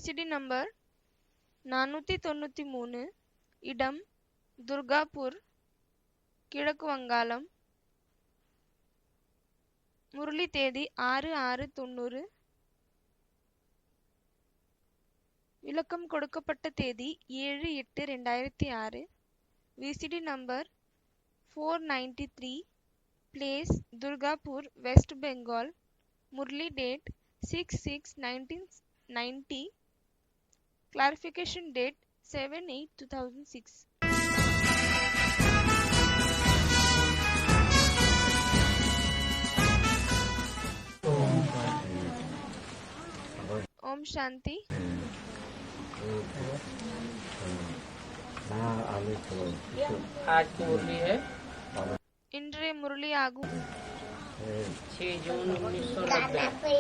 VCD number 493, இடம் துர்காப்பூர், கிழக்கு வங்காளம். முரளி தேதி 6/6/90. விளக்கம் கொடுக்கப்பட்ட தேதி 7/8/2006. VCD number 493, place Durgapur, west Bengal. Murali date 6/6/1990. Clarification date 7/8/2006. ஓம் சாந்தி. आज की मुरली है இன்றைய முரளி ஆகும் 6 जून 1990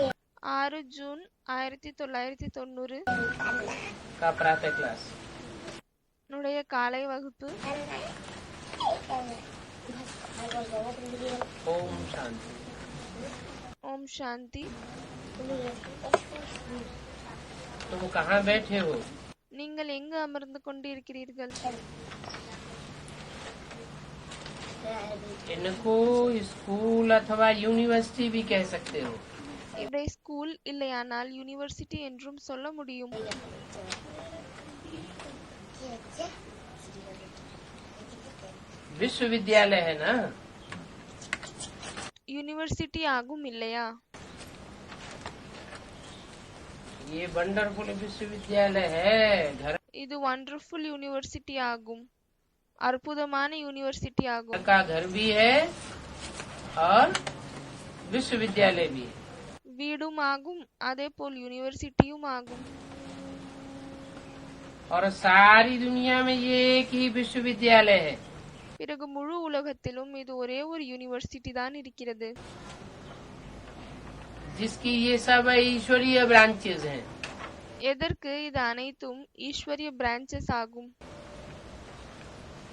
6 ஜூன் 1990 का प्रातः क्लास. னுடைய காலை வகுப்பு. ओम शांति. ஓம் சாந்தி. तुम कहाँ बैठे हो? நீங்கள் எங்கு அமர்ந்து கொண்டிருக்கிறீர்கள்? इनको स्कूल अथवा यूनिवर्सिटी भी कह सकते हो. இதை ஸ்கூல் இல்லையானால் யூனிவர்சிட்டி என்றும் சொல்ல முடியும். विश्वविद्यालय है ना. யூனிவர்சிட்டி ஆகும் இல்லையா? ये वंडरफुल विश्वविद्यालय है. घर இது வண்டர்ஃபுல் யூனிவர்சிட்டி ஆகும், அற்புதமான யூனிவர்சிட்டி ஆகும். का घर भी है और विश्वविद्यालय भी है. வீடும் ஆகும், அதே போல் யூனிவர்சிட்டியும் ஆகும். और सारी दुनिया में ये एक ही विश्वविद्यालय है. பிறகு முழு உலகத்திலும் இது ஒரே ஒரு யூனிவர்சிட்டி தான் இருக்கிறது. जिसकी ये सब ईश्वरीय ब्रांचेस हैं. எதற்கு இது அனைத்தும் ஈஸ்வரிய பிரான்ச்சஸ் ஆகும்.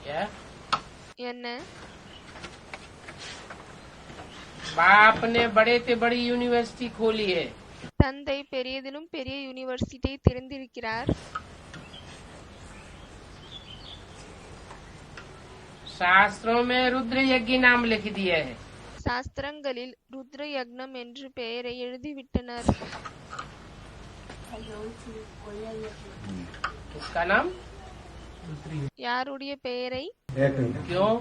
क्या? என்ன? बाप ने बड़े से बड़ी यूनिवर्सिटी खोली है. தந்தை பெரியதிலும் பெரிய யூனிவர்சிட்டியை திறந்திருக்கிறார். शास्त्रों में रुद्र यज्ञ नाम लिख दिया है. சாஸ்திரங்களில் ருத்ர யக்னம் என்று பெயரை எழுதிவிட்டனர். उसका नाम யாருடைய பெயரை? क्यों?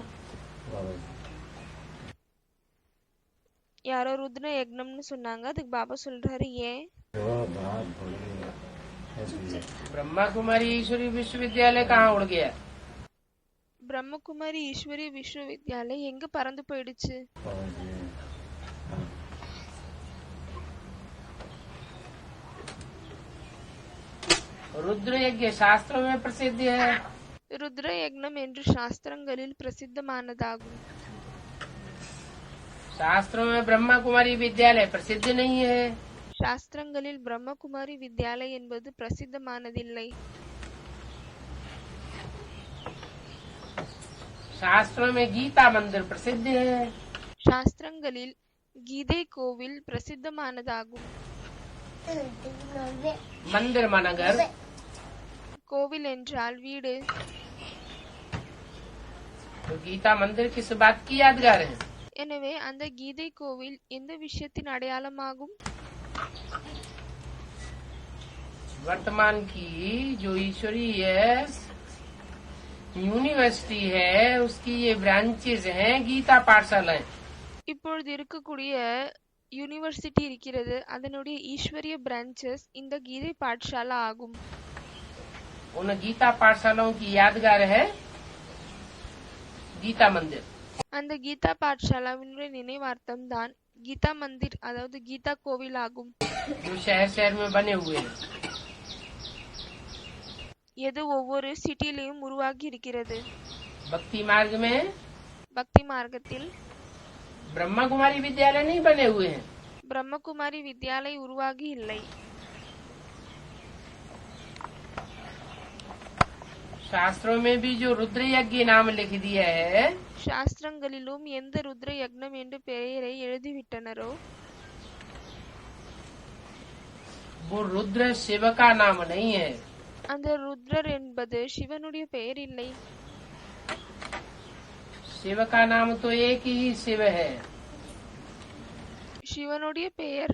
யாரோ ருத்ர யக்னம்னு சொன்னாங்க, அதுக்கு பாபா சொல்றாரு ஏன். ब्रह्मा कुमारी ईश्वरी विश्वविद्यालय कहाँ उड़ गया? பிரம்மகுமாரி ஈஸ்வரி விஸ்வவித்யாலய் எங்க பறந்து போயிடுச்சு? रुद्र यज्ञ शास्त्रों में प्रसिद्ध है. ருத்ர யக்னம் என்று சாஸ்திரங்களில் பிரசித்தமானதாகும். शास्त्रों में ब्रह्मा कुमारी विद्यालय प्रसिद्ध नहीं है. சாஸ்திரங்களில் பிரம்மகுமாரி வித்யாலய் என்பது பிரசித்தமானதில்லை. शास्त्रों में गीता मंदिर प्रसिद्ध है. சாஸ்திரங்களில் கீதை கோவில் பிரசித்தமானதாகும். मंदिर मानगर. கோவில் என்றால் வீடு. तो गीता मंदिर किस बात की यादगार है? எனவே அந்த கீதை கோவில் எந்த விஷயத்தின் அடையாளமாகும்? वर्तमान की जो ईश्वरीय यूनिवर्सिटी है उसकी ये ब्रांचेस हैं गीता पाठशाला. இப்பொழுது இருக்கக்கூடிய யூனிவர்சிட்டி இருக்கிறது, அதனுடைய ஈஸ்வரிய பிரான்ச்சஸ் இந்த கீதை பாठशाला ஆகும். उन गीता पाठशालाओं की यादगार है गीता मंदिर. அந்த கீதா பாठशालाவினுடைய நினைவார்த்தம் தான் கீதா மந்திர், அதாவது கீதா கோவில் ஆகும். जो शहर शहर में बने हुए हैं. எது ஒவ்வொரு சிட்டிலையும் உருவாகி இருக்கிறது. भक्ति मार्ग में பக்தி மார்க்கத்தில் ब्रह्मा कुमारी विद्यालय नहीं बने हुए हैं. பிரம்மகுமாரி வித்யாலய் உருவாகி இல்லை. शास्त्रों में भी जो रुद्र यज्ञ नाम लिख दिया है சாஸ்திரங்களிலும் எந்த ருத்ர யக்னம் என்று பெயரை எழுதிவிட்டனரோ वो रुद्र शिव का नाम नहीं है। அந்த ருத்ரர் என்பது சிவனுடைய பெயர் இல்லை. शिव का नाम तो एक ही शिव है। சிவனுடைய பெயர்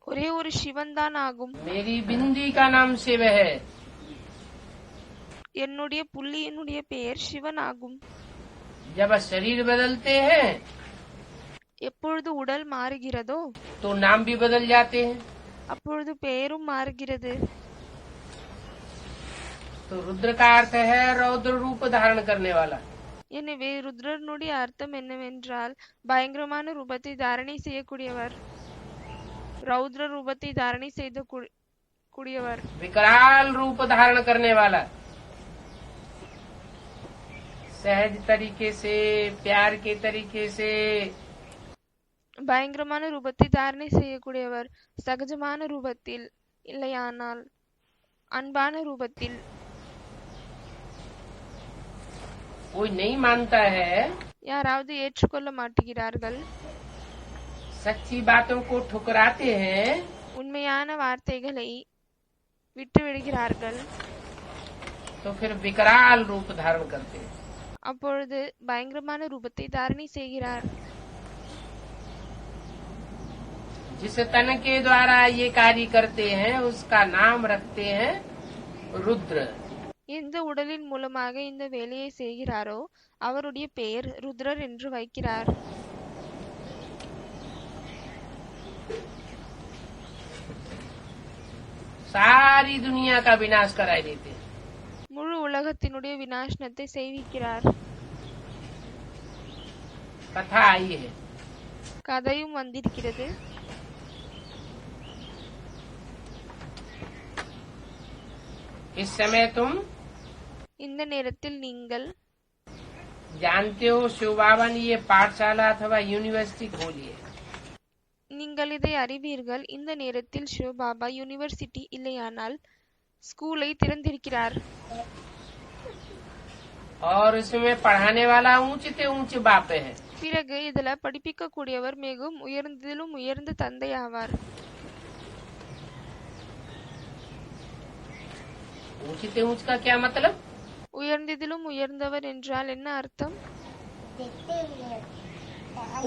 ஒரே ஒரு சிவன் தான் ஆகும். मेरी बिंदी का नाम शिव है। என்னுடைய புள்ளியினுடைய பெயர் சிவன் ஆகும். जब शरीर बदलते हैं எப்பொழுது உடல் மாறுகிறதோ तो नाम भी बदल जाते हैं। அப்பொழுது பெயரும் மாறுகிறது. तो रुद्र का अर्थ है रौद्र रूप धारण करने वाला। எனவே ருத்ரனுடைய அர்த்தம் என்னவென்றால் பயங்கரமான ரூபத்தை தாரணை செய்யக்கூடியவர், ரௌத்ர ரூபத்தை தாரணை செய்த கூடியவர். विकराल रूप धारण करने वाला, सहज तरीके से, प्यार के तरीके से, பயங்கரமான ரூபத்தை தாரணை செய்யக்கூடியவர், சகஜமான ரூபத்தில் இல்லையானால் அன்பான ரூபத்தில். कोई नहीं मानता है, யாராவது ஏற்றுக்கொள்ள மாட்டுகிறார்கள், सच्ची बातों को ठुकराते हैं, உண்மையான வார்த்தைகளை விட்டுவிடுகிறார்கள், तो फिर विकराल रूप धारण करते हैं। அப்பொழுது பயங்கரமான ரூபத்தை தாரணை செய்கிறார். जिस तन के द्वारा ये कार्य करते हैं उसका नाम रखते हैं रुद्र। எந்த உடலின் மூலமாக இந்த வேலையை செய்கிறாரோ அவருடைய பெயர் ருத்ரர் என்று வைக்கிறார். सारी दुनिया का विनाश कराई देते हैं। முழு உலகத்தினுடைய விநாசனத்தை செய்விக்கிறார். कथा आई है, கதையும் வந்திருக்கிறது. इस समय तुम இந்த நேரத்தில் நீங்கள் जानते हो शिव बाबा ने ये पाठशाला अथवा यूनिवर्सिटी खोली है। நீங்கள் இதை அறிவீர்கள். இந்த நேரத்தில் சிவபாபா யூனிவர்சிட்டி இல்லையானால் ஸ்கூலை திறந்திருக்கிறார். और इसमें पढ़ाने वाला ऊंचे से ऊंचे बाप है। பிறகு இதுல படிப்பிக்க கூடியவர் மிகவும் உயர்ந்ததிலும் உயர்ந்த தந்தை ஆவார். ऊंचे से ऊंच का क्या मतलब? உயர்ந்ததிலும் உயர்ந்தவர் என்றால் என்ன அர்த்தம்?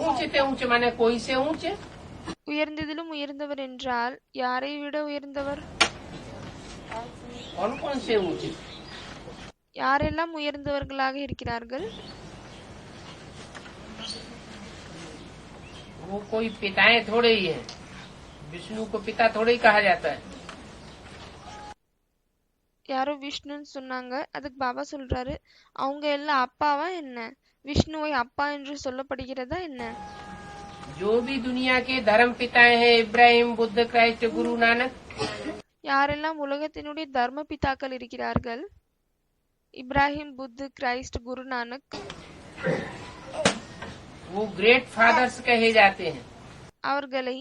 ऊंचे से ऊंचे माने कोई से ऊंचे। உயர்ந்ததிலும் உயர்ந்தவர் என்றால் யாரை விட உயர்ந்தவர்? कौन कौन से ऊंचे? யாரெல்லாம் உயர்ந்தவர்களாக இருக்கிறார்கள்? वो कोई पिताएं थोड़े ही है। विष्णु को पिता थोड़े ही कहा जाता है। யாரோ விஷ்ணுன்னு சொன்னாங்க. அதுக்கு பாபா சொல்றாரு, அவங்க எல்லாம் அப்பாவா என்ன? விஷ்ணுவை அப்பா என்று சொல்லப்படுகிறதா என்ன? जो भी दुनिया के धर्म पिताएं हैं, इब्राहिम, बुद्ध, क्राइस्ट, गुरु नानक, யாரெல்லாம் உலகத்தினுடைய தர்ம பிதாக்கள் இருக்கிறார்கள், இப்ராஹிம், புத்து, கிரைஸ்ட், குரு நானக், वो ग्रेट फादर्स कहे जाते हैं। அவர்களை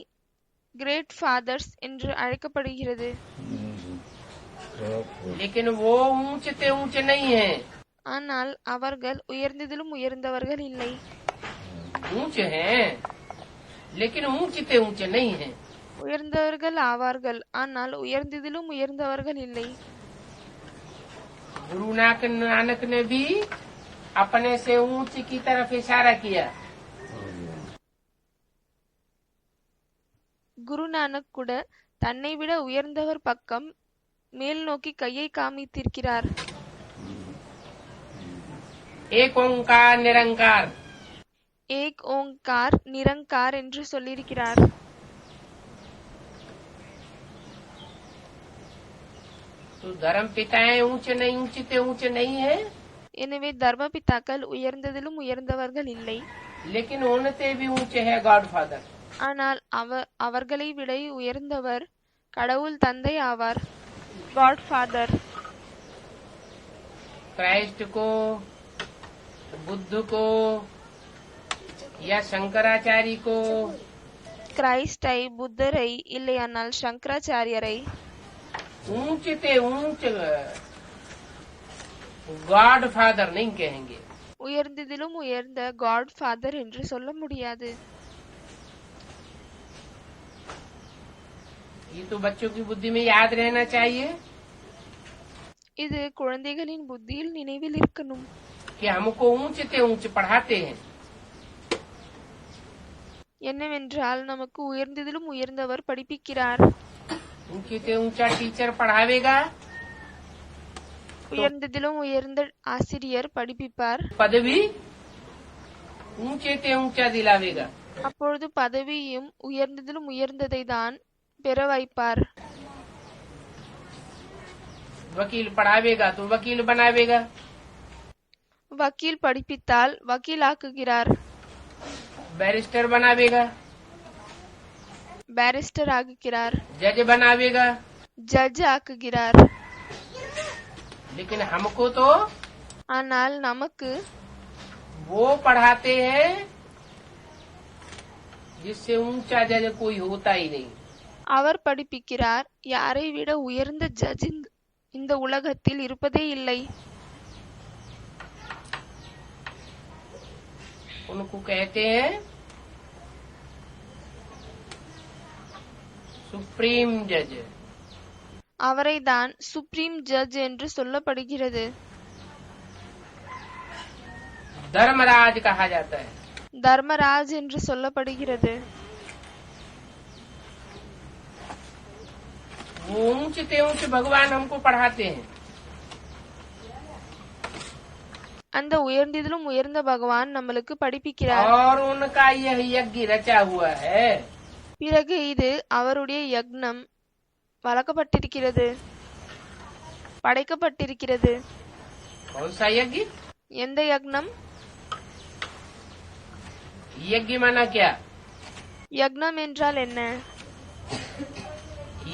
கிரேட் ஃபாதர்ஸ் என்று அழைக்கப்படுகிறது. लेकिन वो ऊंचे से ऊंचे नहीं है। ஆனால் அவர்கள் உயர்ந்ததிலும் உயர்ந்தவர்கள் இல்லை. ऊंचे हैं लेकिन ऊंचे से ऊंचे नहीं है। உயர்ந்தவர்கள் ஆவார்கள், ஆனால் உயர்ந்ததிலும் உயர்ந்தவர்கள் இல்லை. गुरु नानक ने भी अपने से ऊंचे की तरफ इशारा किया। குரு நானக் கூட தன்னை விட உயர்ந்தவர் பக்கம் மேல் நோக்கி கையை காமித்திருக்கிறார். एक ओंकार निरंकार, ஏக் ஓங்கார் நிரங்கார் என்று சொல்லியிருக்கிறார். तो धर्म पिताएं ऊंचे नहीं, ऊंचे से ऊंचे नहीं है। எனவே தர்ம பிதாக்கள் உயர்ந்ததிலும் உயர்ந்தவர்கள் இல்லை. लेकिन उनसे भी ऊंचे है गॉड फादर। ஆனால் அவர்களை விட உயர்ந்தவர் கடவுள் தந்தை ஆவார், காட் ஃபாதர். क्राइस्ट को, बुद्ध को या शंकराचार्य को, கிரைஸ்டை, புத்தரை இல்லையானால் சங்கராச்சாரியரை ऊंचे से ऊंचे गॉड फादर नहीं कहेंगे। உயர்ந்ததிலும் உயர்ந்த காட் ஃபாதர் என்று சொல்ல முடியாது. ये तो बच्चों की बुद्धि में याद रहना चाहिए இது குழந்தைகளின் புத்தியில் நினைவில் இருக்கணும். कि हमको ऊंच से ऊंच पढ़ाते हैं. என்னவென்றால் நமக்கு உயர்ந்ததிலும் உயர்ந்தவர் படிப்பிக்கிறார். ऊंचे से ऊंचा टीचर पढ़ावेगा, உயர்ந்ததிலும் உயர்ந்த ஆசிரியர் படிப்பிப்பார். पदवी ऊंचे से ऊंचा दिलावेगा. அப்பொழுது பதவியும் உயர்ந்ததிலும் உயர்ந்ததை தான் பெற வைப்பார். वकील पढ़ावेगा तो वकील बनावेगा. வக்கீல் படிப்பித்தால் வக்கீல் ஆக்குகிறார். Barrister बनावेगा, barrister ஆக்குகிறார். जज बनावेगा. ஜட்ஜ் ஆக்குகிறார். लेकिन हमको तो ஆனால் நமக்கு वो पढ़ाते हैं जिससे ऊंचा जज कोई होता ही नहीं. அவர் படிப்பிக்கிறார் யாரை விட உயர்ந்த ஜட்ஜ் இந்த உலகத்தில் இருப்பதே இல்லை. उनको कहते हैं सुप्रीम जज. அவரை தான் சுப்ரீம் ஜட்ஜ் என்று சொல்லப்படுகிறது. धर्मराज कहा जाता है. தர்மராஜ் என்று சொல்லப்படுகிறது. वो ऊंच से ऊंच भगवान हमको पढ़ाते हैं. அந்த உயர்ந்ததிலும் உயர்ந்த பகவான் நம்மளுக்கு படிப்பிக்கிறார். और उनका यह यज्ञ रचा हुआ है. பிறகு இது அவருடைய யக்னம் வளர்க்கப்பட்டிருக்கிறது, படைக்கப்பட்டிருக்கிறது. कौन सा यज्ञ? எந்த யக்னம்? यज्ञ माना क्या? யக்னம் என்றால் என்ன?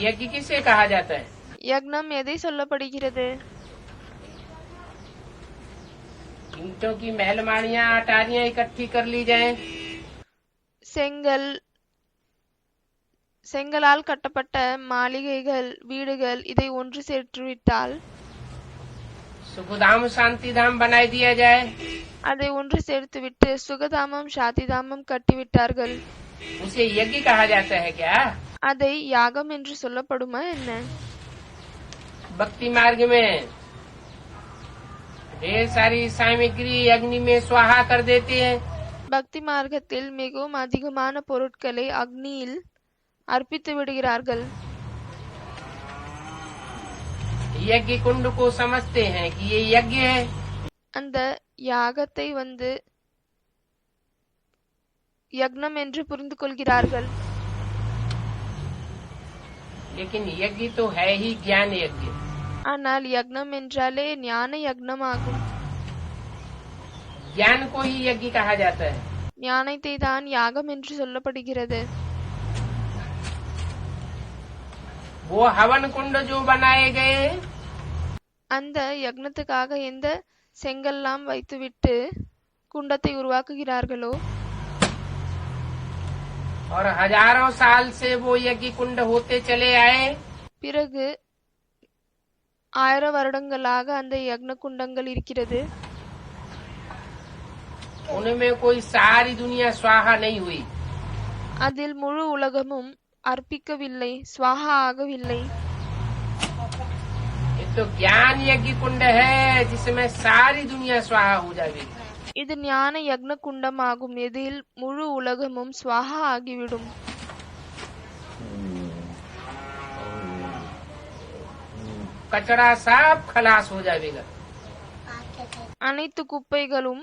यज्ञ किसे कहा जाता है? யக்னம் எதை சொல்லப்படுகிறது? ईंटों की महलमाड़ियाँ अटारियाँ इकट्ठी कर ली जाएं. செங்கலால் கட்டப்பட்ட மாளிகைகள், வீடுகள் இதை ஒன்று சேர்த்துவிட்டால், सुखधाम शांति धाम बनाई दिया जाए. அதை ஒன்று சேர்த்துவிட்டு சுகதாமம் சாந்திதாமம் கட்டிவிட்டார்கள். उसे यज्ञ कहा जाता है क्या? அதை யாகம் என்று சொல்லப்படுமா என்ன? भक्ति मार्ग में ढेर सारी सामग्री अग्नि में स्वाहा कर देते हैं. பக்தி மார்க்கத்தில் மிகவும் அதிகமான பொருட்களை அக்னியில் அர்ப்பித்து விடுகிறார்கள். यज्ञ कुंड को समझते हैं कि ये यज्ञ है. அந்த யாகத்தை யக்னம் என்று புரிந்து கொள்கிறார்கள். लेकिन यज्ञ तो है ही ज्ञान यज्ञ. ஆனால் யக்னம் என்றாலே ஞான யக்னம் ஆகும். ज्ञान को ही यज्ञ कहा जाता है. ஞானத்தை தான் யாகம் என்று சொல்லப்படுகிறது. वो हवन कुंड जो बनाए गए, அந்த யக்னத்துக்காக எந்த செங்கல்லாம் வைத்துவிட்டு குண்டத்தை உருவாக்குகிறார்களோ, और हजारों साल से वो यज्ञ कुंड होते चले आए. பிறகு 1000 வருடங்களாக அந்த யக்ன குண்டங்கள் இருக்கிறது. उनमें कोई सारी दुनिया स्वाहा नहीं हुई. அதில் முழு உலகமும் அர்ப்பிக்கவில்லை, ஸ்வாஹா ஆகவில்லை. ये तो ज्ञान यज्ञ कुंड है जिसमें सारी दुनिया स्वाहा हो जाएगी. இது ஞான யக்ன குண்டம் ஆகும், இதில் முழு உலகமும் ஸ்வாஹா ஆகிவிடும். कचरा सब खलास हो जाएगा. அனைத்து குப்பைகளும்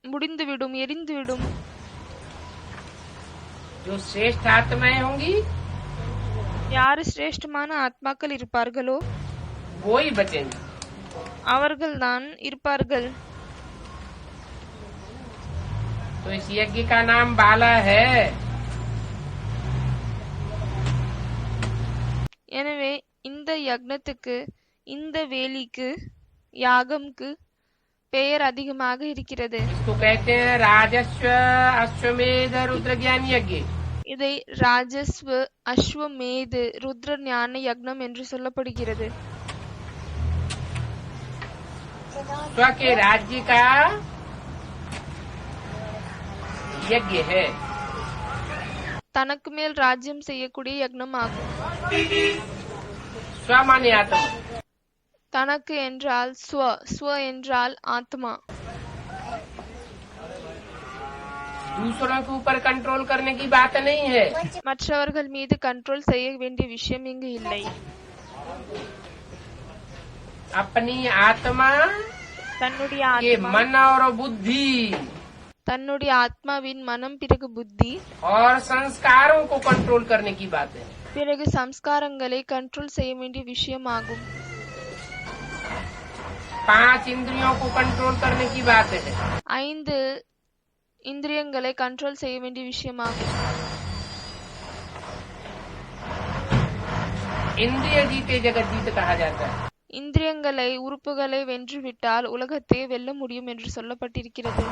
முடிந்துவிடும், எரிந்துவிடும். जो श्रेष्ठ आत्माएं होंगी யாரு சிரேஷ்டமான ஆத்மாக்கள் இருப்பார்களோ वो ही बचेंगे. அவர்கள்தான் இருப்பார்கள். तो इस यज्ञ का नाम बाला है. எனவே இந்த யக்னத்துக்கு, இந்த வேலிக்கு, யாகம்க்கு பெயர் அதிகமாக இருக்கிறது. इसको कहते हैं राजस्व अश्वमेध रुद्र ज्ञान यज्ञ. இதை ராஜஸ்வ அஸ்வமேது ருத்ர ஞான யக்னம் என்று சொல்லப்படுகிறது. स्व के राज्य का यज्ञ है. தனக்கு மேல் ராஜ்யம் செய்யக்கூடிய யக்னம் ஆகும். स्व माने आत्मा, தனக்கு என்றால் ஸ்வ, ஸ்வ என்றால் ஆத்மா. दूसरों के ऊपर कंट्रोल करने की बात नहीं है. மற்றவர்கள் மீது கண்ட்ரோல் செய்ய வேண்டிய விஷயம் இங்கு இல்லை. अपनी आत्मा தன்னுடைய के ஆத்மா, मन और बुद्धि தன்னுடைய ஆத்மாவின் மனம், பிறகு புத்தி, और संस्कारों को कंट्रोल करने की बात है. பிறகு சம்ஸ்காரங்களை கண்ட்ரோல் செய்ய வேண்டிய விஷயமாகும். 5 इंद्रियों को कंट्रोल करने की बात है. 5 இந்திரியங்களை கண்ட்ரோல் செய்ய வேண்டிய விஷயமாகும். इंद्रिय जीते जगत जीत कहा जाता है. இந்திரியங்களை, உறுப்புகளை வென்றுவிட்டால் உலகத்தை வெல்ல முடியும் என்று சொல்லப்பட்டிருக்கிறது.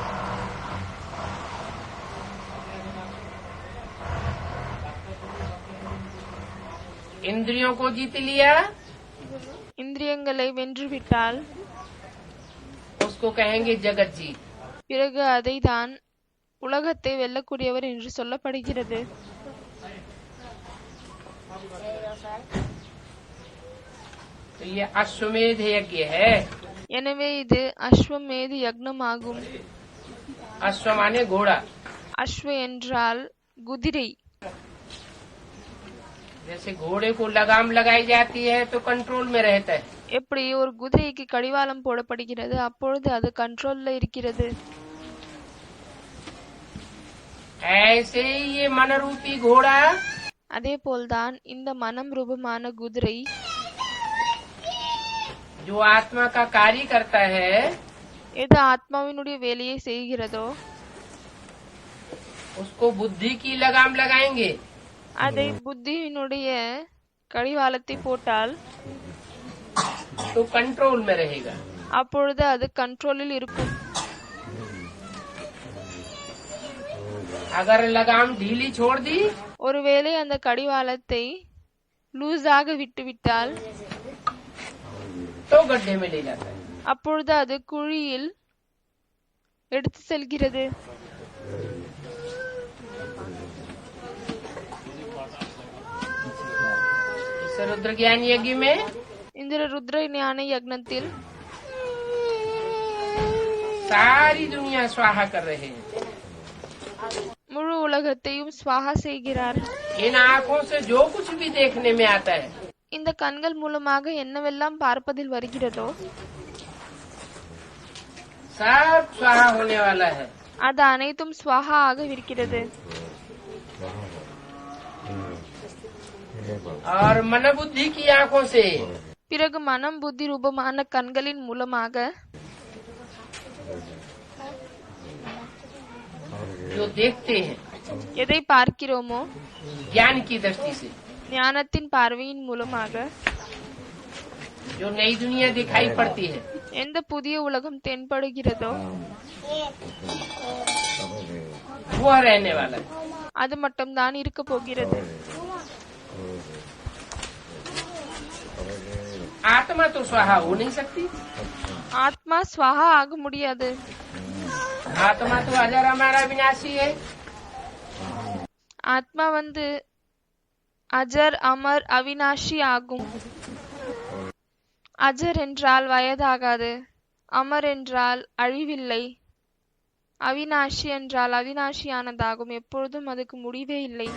इंद्रियों को जीत लिया, இந்திரியங்களை வென்றுவிட்டால் उसको कहेंगे जगत जीत. பிறகு அதை தான் உலகத்தை வெல்லக்கூடியவர் என்று சொல்லப்படுகிறது. तो ये अश्वमेध यज्ञ है. எனவே இது அஸ்வமேது யக்னமாகும். अश्व माने घोड़ा. அஸ்வ என்றால் குதிரை. जैसे घोड़े को लगाम लगाई जाती है तो कंट्रोल में रहता है. எப்படி ஒரு குதிரைக்கு கடிவாளம் போடப்படுகிறது, அப்பொழுது அது கண்ட்ரோல்ல இருக்கிறது. ऐसे ही ये मन रूपी घोड़ा அதே போல்தான் இந்த மனம் ரூபமான குதிரை जो आत्मा का कार्य करता है, எது ஆத்மாவினுடைய வேலையை செய்கிறதோ उसको बुद्धि की लगाम लगाएंगे அதை புத்தியினுடைய கடிவாளத்தை போட்டால் तो कंट्रोल में रहेगा. அப்பொழுது அது கண்ட்ரோலில் இருக்கும். अगर लगाम ढीली छोड़ दी ஒருவேளை அந்த கடிவாளத்தை லூஸாக விட்டுவிட்டால் तो गड्ढे में ले जाता है. அப்பொழுது அது குழியில் எடுத்து செல்கிறது. इस रुद्र ज्ञान यज्ञ में இந்த ருத்ர ஞான யக்னத்தில் सारी दुनिया स्वाहा कर रहे हैं. முழு உலகத்தையும் ஸ்வாஹா செய்கிறார். इन आँखों से जो कुछ भी देखने में आता है இந்த கண்கள் மூலமாக என்னவெல்லாம் பார்ப்பதில் வருகிறதோ सब स्वाहा होने वाला है. அது அனைத்தும் ஸ்வாஹா ஆகவிருக்கிறது. और मन बुद्धि की आँखों से பிறகு மனம், புத்தி ரூபமான கண்களின் மூலமாக जो देखते हैं எதை பார்க்கிறோமோ ज्ञान की दृष्टि से, ஞானத்தின் பார்வையின் மூலமாக जो नई दुनिया दिखाई पड़ती है, எந்த புதிய உலகம் தென்படுகிறதோ वो रहने वाला है. அது மட்டும்தான் இருக்க போகிறது. आत्मा तो स्वाहा हो नहीं सकती. ஆத்மா ஸ்வாஹா ஆக முடியாது. आत्मा तो अजर हमारा विनाशी है. ஆத்மா அஜர், அமர், அவினாஷி ஆகும். அஜர் என்றால் வயதாகாது, அமர் என்றால் அழிவில்லை, அவினாஷி என்றால் அவினாஷியானதாகும், எப்பொழுதும் அதுக்கு முடிவே இல்லை.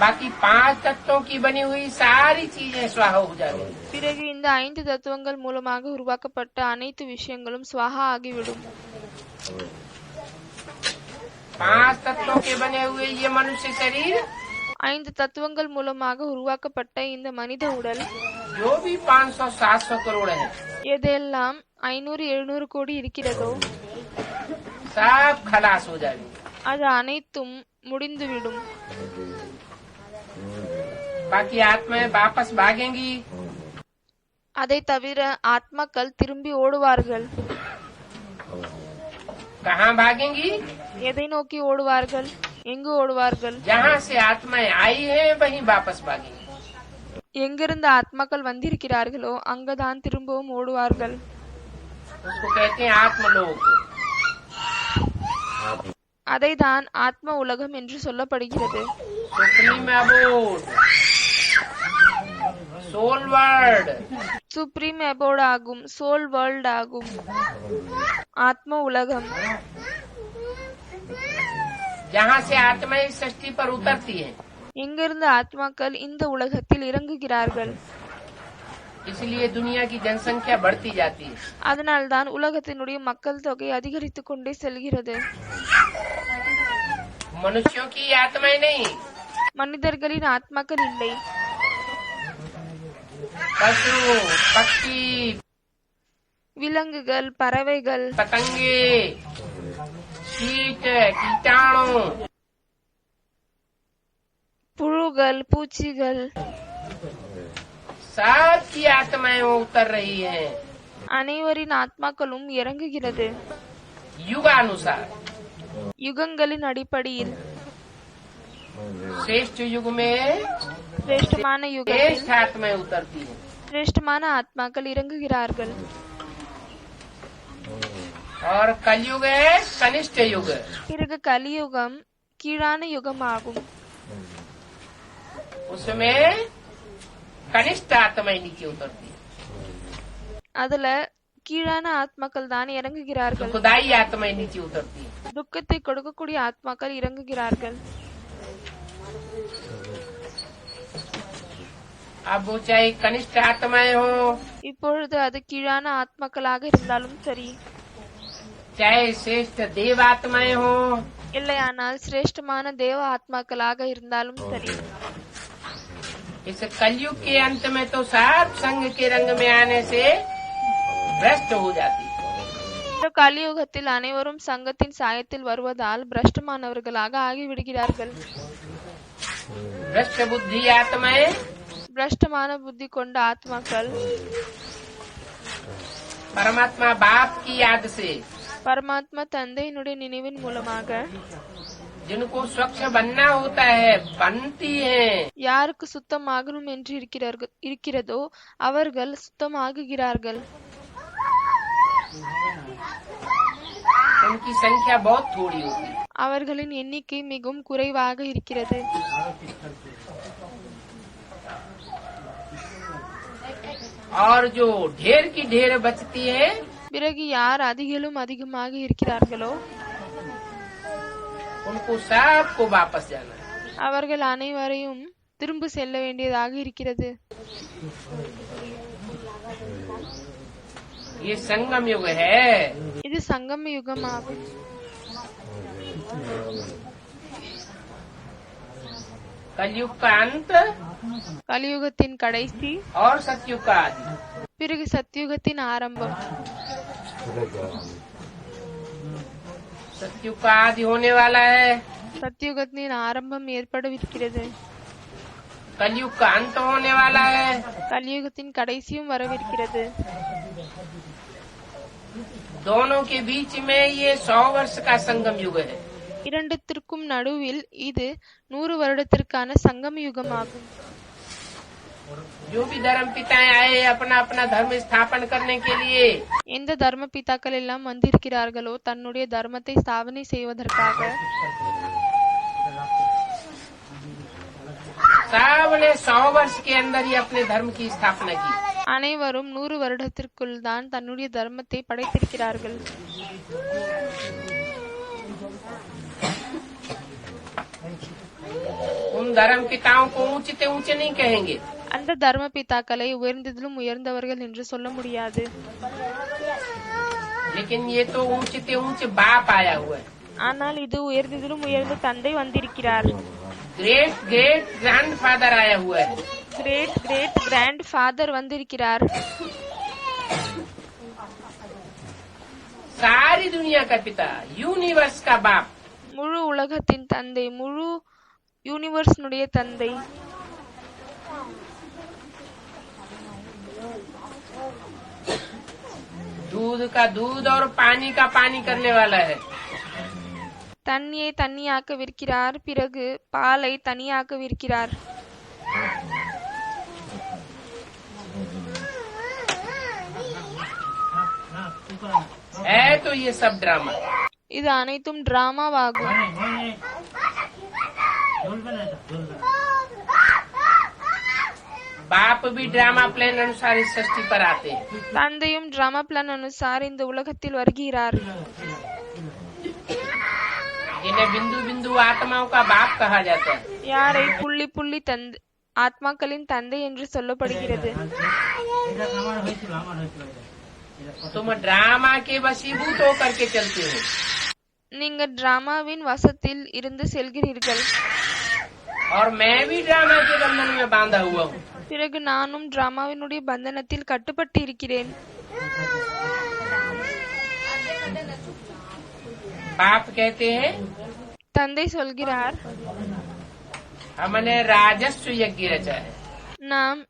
बाकी 5 तत्वों की बनी हुई सारी चीजें स्वाहा हो जाएगी. பிறகு இந்த 5 தத்துவங்கள் மூலமாக உருவாக்கப்பட்ட அனைத்து விஷயங்களும் ஸ்வாஹா ஆகிவிடும். 5 तत्वों के बने हुए ये मनुष्य शरीर, 5 தத்துவங்கள் மூலமாக உருவாக்கப்பட்ட இந்த மனித உடல், जो भी 500-700 करोड़ है, எதெல்லாம் 500-700 கோடி இருக்கிறதோ सब खलास हो जाएगी. அது அனைத்தும் முடிந்துவிடும். बाकी आत्माएं वापस भागेंगी. அதை தவிர ஆத்மாக்கள் திரும்பி ஓடுவார்கள். कहाँ भागेंगी? எதை நோக்கி ஓடுவார்கள்? எங்கு ஓடுவார்கள்? जहाँ से आत्माएं आई है वहीं वापस भागेंगी. எங்கிருந்து ஆத்மாக்கள் வந்திருக்கிறார்களோ அங்கதான் திரும்பவும் ஓடுவார்கள். उसको कहते हैं आत्मलोक. அதைதான் ஆத்ம உலகம் என்று சொல்லப்படுகிறது. सुप्रीम अबोध. सोल वर्ल्ड, சுப்ரீம் அபோர்ட் ஆகும், சோல் வேர்ல்ட் ஆகும், ஆத்ம உலகம், जहाँ से आत्मा इस सृष्टि पर उतरती है। எங்கிருந்து ஆத்மாக்கள் இந்த உலகத்தில் இறங்குகிறார்கள். इसलिए दुनिया की जनसंख्या बढ़ती जाती है। அதனால்தான் உலகத்தினுடைய மக்கள் தொகை அதிகரித்துக் கொண்டே செல்கிறது. मनुष्यों की आत्माएं नहीं, மனிதர்களின் ஆத்மாக்கள் இல்லை. पशु पक्षी, விலங்குகள், பறவைகள், पतंगे, कीट कीटाणु, புழுகள், பூச்சிகள், सबकी आत्माएं वो उतर रही हैं அனைவரின் ஆத்மாக்களும் இறங்குகிறது. युगानुसार। யுகங்களின் அடிப்படையில் श्रेष्ठ युग में சிரேஷ்டமான யுகத்தில் श्रेष्ठ आत्माएं उतरती हैं சிரேஷ்டமான ஆத்மாக்கள் இறங்குகிறார்கள். और कलयुग है कनिष्ठ युग। பிறகு கலியுகம் கீழான யுகம் ஆகும். उसमें कनिष्ठ आत्माएं नीचे उतरती है, அதுல கீழான ஆத்மாக்கள் தான் இறங்குகிறார்கள். दुखदाई आत्माएं नीचे उतरती है। துக்கத்தை கொடுக்கக்கூடிய ஆத்மாக்கள் இறங்குகிறார்கள். अब वो चाहे कनिष्ठ आत्माएं हो, இப்பொழுது அது கீழான ஆத்மாக்களாக இருந்தாலும் சரி, चाहे श्रेष्ठ देव आत्माएं हो, இல்லையானால் சிரேஷ்டமான தேவ ஆத்மாக்களாக இருந்தாலும் சரி, इस कलयुग के अंत में तो सब संग के रंग में आने से भ्रष्ट हो जाती है। இந்த கலியுகத்தில் அனைவரும் சங்கத்தின் சாயத்தில் வருவதால் பிரஷ்டமானவர்களாக ஆகிவிடுகிறார்கள். भ्रष्ट बुद्धि आत्माएं பிரஷ்டமான புத்தி கொண்ட ஆத்மாக்கள் परमात्मा बाप की याद से, பரமாத்மா தந்தையினுடைய நினைவின் மூலமாக जिनको स्वच्छ बनना होता है बनती हैं। யாருக்கு சுத்தமாகணும் என்று இருக்கிறதோ அவர்கள் சுத்தமாகுகிறார்கள். उनकी संख्या बहुत थोड़ी होती है। அவர்களின் எண்ணிக்கை மிகவும் குறைவாக இருக்கிறது. और जो ढेर की ढेर बचती है, பிறகு யார் அதிகளும் அதிகமாக இருக்கிறார்களோ उनको सबको वापस जाना है। அவர்கள் அனைவரையும் திரும்ப செல்ல வேண்டியதாக இருக்கிறது. ये संगम युग है। இது சங்கம யுகமாகும். कलयुग का अंत கலியுகத்தின் கடைசி, और सतयुग का आदि। பிறகு சத்யுகத்தின் ஆரம்பம். सतयुग का आदि होने वाला है, சத்யுகத்தின் ஆரம்பம் ஏற்படவிருக்கிறது. कलयुग का अंत होने वाला है, கலியுகத்தின் கடைசியும் வரவிருக்கிறது. दोनों के बीच में ये 100 वर्ष का संगम युग है। இரண்டுத்திற்கும் நடுவில் இது 100 வருடத்திற்கான சங்கம யுகமாகும். जो भी धर्म पिताएं आए अपना अपना धर्म स्थापन करने के लिए, எந்த தர்ம பிதாக்கள் எல்லாம் வந்திருக்கிறார்களோ தன்னுடைய தர்மத்தை ஸ்தாபனை செய்வதற்காக सबने 100 वर्ष के अंदर ही अपने धर्म की स्थापना की। அனைவரும் 100 வருடத்திற்குள் தான் தன்னுடைய தர்மத்தை படைத்திருக்கிறார்கள். उन धर्म पिताओं को ऊंचे ऊंचे नहीं कहेंगे, அந்த தர்ம பிதாக்களை உயர்ந்ததிலும் உயர்ந்தவர்கள் என்று சொல்ல முடியாது. लेकिन ये तो ऊंचे ऊंचे बाप आया हुआ है। ஆனால் இது உயர்ந்ததிலும் உயர்ந்த தந்தை வந்திருக்கிறார். ग्रेट ग्रेट ग्रैंड फादर आया हुआ है। கிரேட் கிரேட் கிராண்ட் ஃபாதர் வந்திருக்கிறார். सारी दुनिया का पिता, यूनिवर्स का बाप। முழு உலகத்தின் தந்தை, முழு யூனிவர்ஸினுடைய தந்தை. दूध का दूध और पानी का पानी करने वाला है। தண்ணியை தண்ணியாக்க விற்கிறார், பிறகு பாலை தனியாக்க விற்கிறார். है तो ये सब ड्रामा। இது அனைத்தும் டிராமாவாகும். बाप भी ड्रामा प्लान अनुसार इस सृष्टि पर आते हैं। தந்தையும் டிராமா பிளான் அனுசார் இந்த உலகத்தில் வருகிறார். जिन्हें बिंदु बिंदु आत्माओं का बाप कहा जाता है। யாரை புள்ளி புள்ளி ஆத்மாக்களின் தந்தை என்று சொல்லப்படுகிறது. तुम ड्रामा के वशीभूत होकर के चलते हो। நீங்க டிராமாவின் வசத்தில் இருந்து செல்கிறீர்கள். और मैं भी ड्रामा के बंधन में बांधा हुआ हूँ। பிறகு நானும் டிராமாவினுடைய பந்தனத்தில் கட்டுப்பட்டு இருக்கிறேன். बाप कहते हैं தந்தை சொல்கிறார், हमने राजस्व यज्ञ रचा है। நாம்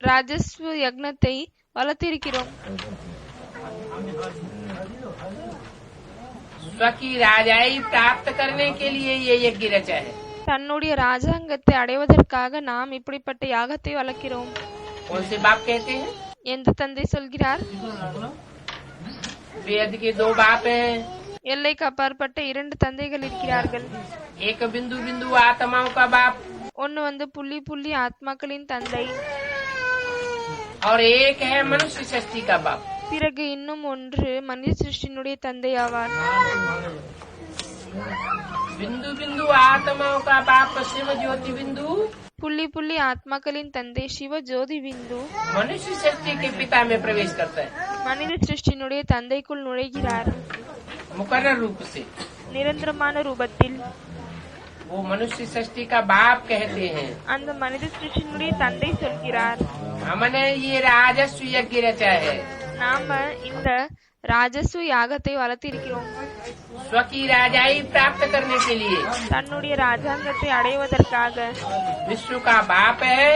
ராஜஸ்வ யக்னத்தை வளர்த்திருக்கிறோம். स्व की राजाई प्राप्त करने के लिए ये यज्ञ रचा है। தன்னுடைய ராஜாங்கத்தை அடைவதற்காக நாம் இப்படிப்பட்ட யாகத்தை வளர்க்கிறோம். कौन से बाप कहते हैं? எந்த தந்தை சொல்கிறார்? वेद के दो बाप हैं। எல்லைக்கு அப்பாற்பட்ட இரண்டு தந்தைகள் இருக்கிறார்கள். एक बिंदु बिंदु आत्माओं का बाप ஒன்னு புள்ளி புள்ளி ஆத்மாக்களின் தந்தை, और एक है मनुष्य सृष्टि का बाप। பிறகு இன்னும் ஒன்று மனித சிருஷ்டியினுடைய தந்தை ஆவார். बिंदु बिंदु आत्माओं का बाप शिव ज्योति बिंदु, புள்ளி புள்ளி ஆத்மாக்களின் தந்தை சிவ ஜோதி பிந்து मनुष्य सृष्टि के पिता में प्रवेश करता है மனித சிருஷ்டியினுடைய தந்தைக்குள் நுழைகிறார். मुकर्रर रूप से। நிரந்தரமான ரூபத்தில் वो मनुष्य सृष्टि का बाप कहते हैं। அந்த மனித சிருஷ்டியினுடைய தந்தை சொல்கிறார், हमने ये राजस्व यज्ञ रचा है। நாம இந்த ராஜஸ்வ யாகத்தை வளர்த்திருக்கிறோம். स्व की राजाई प्राप्त करने के लिए தன்னுடைய ராஜாங்கத்தை அடைவதற்காக. विश्व का बाप है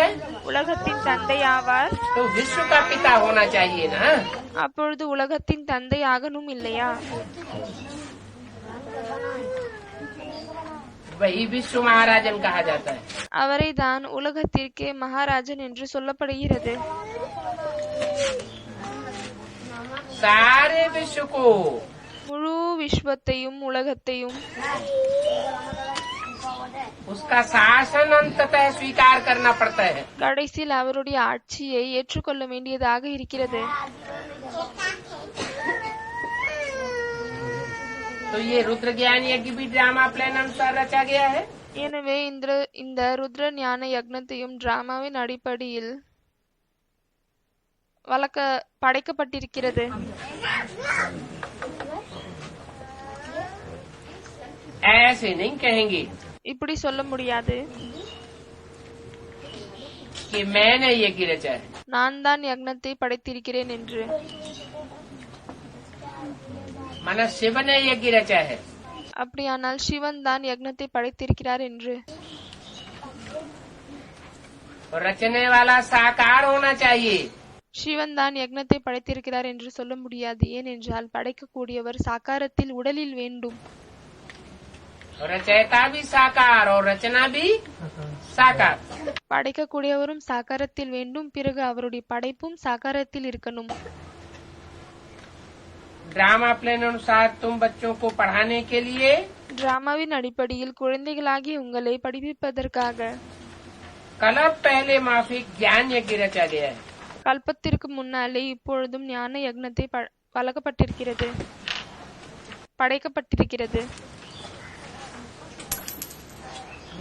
உலகத்தின் தந்தை ஆவார். तो विश्व का पिता होना चाहिए ना। அப்பொழுது உலகத்தின் தந்தை ஆகணும் இல்லையா? वही विश्व महाराजन कहा जाता है। அவரை தான் உலகத்திற்கே மகாராஜன் என்று சொல்லப்படுகிறது. सारे विश्व को முழு விஸ்வத்தையும் உலகத்தையும் उसका शासन अंततः स्वीकार करना पड़ता है। கடைசியில் அவருடைய ஆட்சியை ஏற்றுக்கொள்ள வேண்டியதாக இருக்கிறது. तो ये रुद्र ज्ञान यज्ञ भी ड्रामा प्लान अनुसार रचा गया है। எனவே இந்த ருத்ர ஞான யக்னத்தையும் டிராமாவின் அடிப்படையில் படைக்கப்பட்டிருக்கிறது. ऐसे नहीं कहेंगे இப்படி சொல்ல முடியாது, कि मैंने यज्ञ रचा है। நான் தான் யக்னத்தை படைத்திருக்கிறேன் என்று. माना शिव ने यज्ञ रचा है। அப்படியானால் சிவன் தான் யக்னத்தை படைத்திருக்கிறார் என்று. और रचने वाला साकार होना चाहिए। சிவன் தான் யக்னத்தை படைத்திருக்கிறார் என்று சொல்ல முடியாது. ஏனென்றால் படைக்கக்கூடியவர் சாக்காரத்தில் உடலில் வேண்டும். रचयिता भी साकार और रचना भी साकार। படைக்கக்கூடியவரும் சாக்காரத்தில் வேண்டும், பிறகு அவருடைய படைப்பும் சாக்காரத்தில் இருக்கணும். ड्रामा प्लान अनुसार तुम बच्चों को पढ़ाने के लिए டிராமாவின் அடிப்படையில் குழந்தைகளாகிய உங்களை படிப்பிப்பதற்காக कल्प पहले माफिक ज्ञान यज्ञ रचा गया है। கல்பத்திற்கு முன்னாலே இப்பொழுதும் ஞான யக்னத்தை படைக்கப்பட்டிருக்கிறது.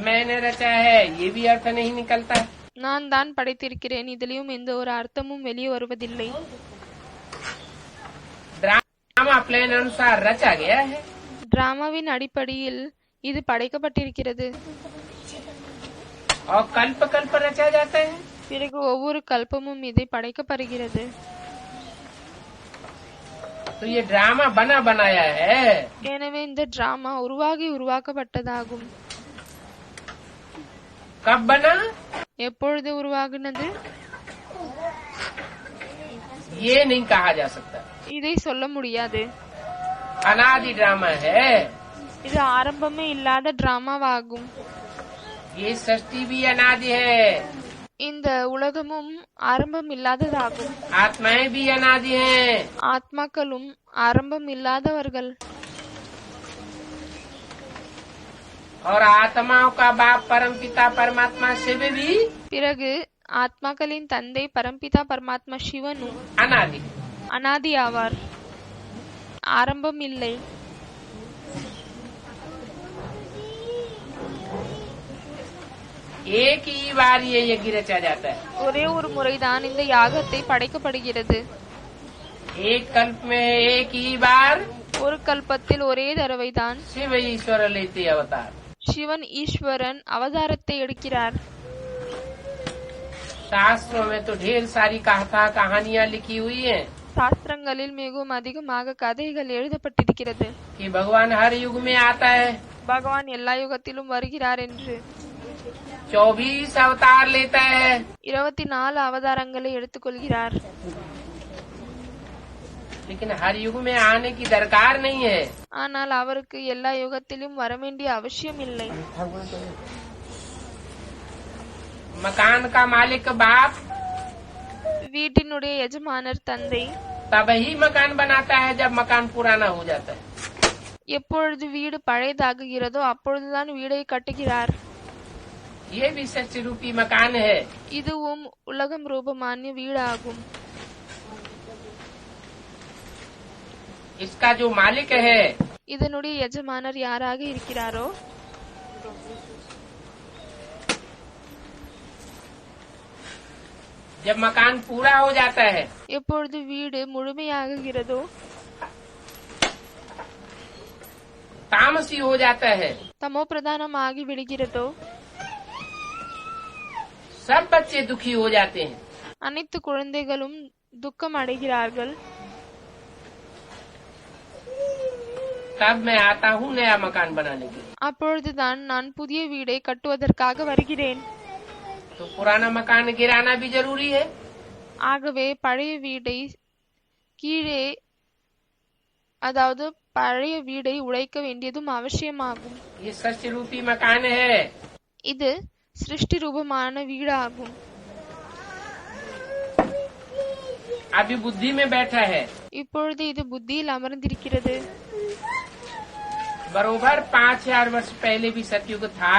मैंने रचा है ये भी अर्थ नहीं निकलता। நான் தான் படைத்திருக்கிறேன், இதிலும் எந்த ஒரு அர்த்தமும் வெளியே வருவதில்லை. ड्रामा प्लान अनुसार रचा गया है। டிராமாவின் அடிப்படையில் இது படைக்கப்பட்டிருக்கிறது. और कल्प कल्प रचा जाता है। பிறகு ஒவ்வொரு கல்பமும் இதை படைக்கப்படுகிறது. तो ये ड्रामा बना बनाया है। எனவே இந்த டிராமா உருவாக்கப்பட்டதாகும். कब बना? எப்பொழுது உருவாகினது? ये नहीं कहा जा सकता। இதை சொல்ல முடியாது. अनादि ड्रामा है। இது ஆரம்பமே இல்லாத டிராமாவாகும். ये सृष्टि भी अनादि है। இந்த உலகமும் ஆரம்பம் இல்லாததாகும். आत्माएं भी अनादि हैं। ஆத்மாக்களும் ஆரம்பம் இல்லாதவர்கள். और आत्माओं का बाप परम पिता परमात्मा शिव भी பிறகு ஆத்மாக்களின் தந்தை பரம்பிதா பரமாத்மா சிவனும் अनादि அனாதி ஆவார், ஆரம்பம் இல்லை. एक ही बार ये यज्ञ रचा जाता है, ஒரே ஒரு முறைதான் இந்த யாகத்தை படைக்கப்படுகிறது. एक कल्प में एक ही बार ஒரு கல்பத்தில் ஒரே தடவைதான் शिव ईश्वर लेते अवतार। சிவன் ஈஸ்வரன் அவதாரத்தை எடுக்கிறார். शास्त्रों में तो ढेर सारी कथा कहानियां लिखी हुई हैं சாஸ்திரங்களில் மிகவும் அதிகமாக கதைகள் எழுதப்பட்டிருக்கிறது. कि भगवान हर युग में आता है, பகவான் எல்லா யுகத்திலும் வருகிறார் என்று. 24 अवतार लेता है, 24 அவதாரங்களை எடுத்துக்கொள்கிறார். लेकिन हर युग में आने की दरकार नहीं है। ஆனால் அவருக்கு எல்லா யுகத்திலும் வரவேண்டிய அவசியம் இல்லை. मकान का मालिक बाप வீட்டினுடைய எஜமானர் தந்தை तब ही मकान बनाता है जब मकान पुराना हो जाता है। எப்பொழுது வீடு பழையதாகுகிறதோ அப்பொழுதுதான் வீடை கட்டுகிறார். ये भी सच्ची रूपी मकान है। இதுவும் உலகம் ரூபமான வீடாகும். इसका जो मालिक है இதனுடைய எஜமானர் யாராக இருக்கிறாரோ जब मकान पूरा हो जाता है எப்பொழுது வீடு முழுமையாகுகிறதோ तामसी हो जाता है, தமோ பிரதானமாகி விடுகிறதோ सब बच्चे दुखी हो जाते हैं। அனைத்து குழந்தைகளும் துக்கம் அடைகிறார்கள். तब मैं आता हूँ नया मकान बनाने के लिए। அப்பொழுதுதான் நான் புதிய வீடை கட்டுவதற்காக வருகிறேன். तो पुराना मकान गिराना भी जरूरी है। ஆகவே பழைய வீடை கீழே அதாவது பழைய வீடை உடைக்க வேண்டியதும் அவசியமாகும். ये सच्ची रूपी मकान है। இது சிருஷ்டி ரூபமான வீடாகும். अभी बुद्धि में बैठा है। இப்பொழுது இது புத்தியில் அமர்ந்திருக்கிறது. बरोबर 5000 वर्ष पहले भी सतयुग था।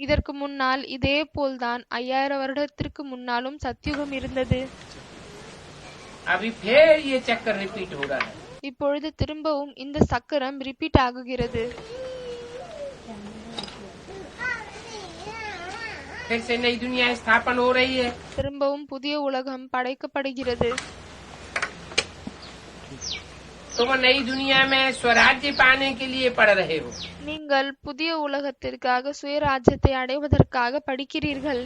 இதற்கு முன்னால் இதே போல்தான் 5000 வருடத்திற்கு முன்னாலும் சத்யுகம் இருந்தது. अभी फिर ये चक्कर रिपीट हो रहा है। இப்பொழுது திரும்பவும் இந்த சக்கரம் ரிப்பீட் ஆகுகிறது. फिर से नई दुनिया स्थापन हो रही है। திரும்பவும் புதிய உலகம் படைக்கப்படுகிறது. तुम नई दुनिया में स्वराज्य पाने के लिए पढ़ रहे हो। நீங்கள் புதிய உலகத்திற்காக சுயராஜ்யத்தை அடைவதற்காக படிக்கிறீர்கள்.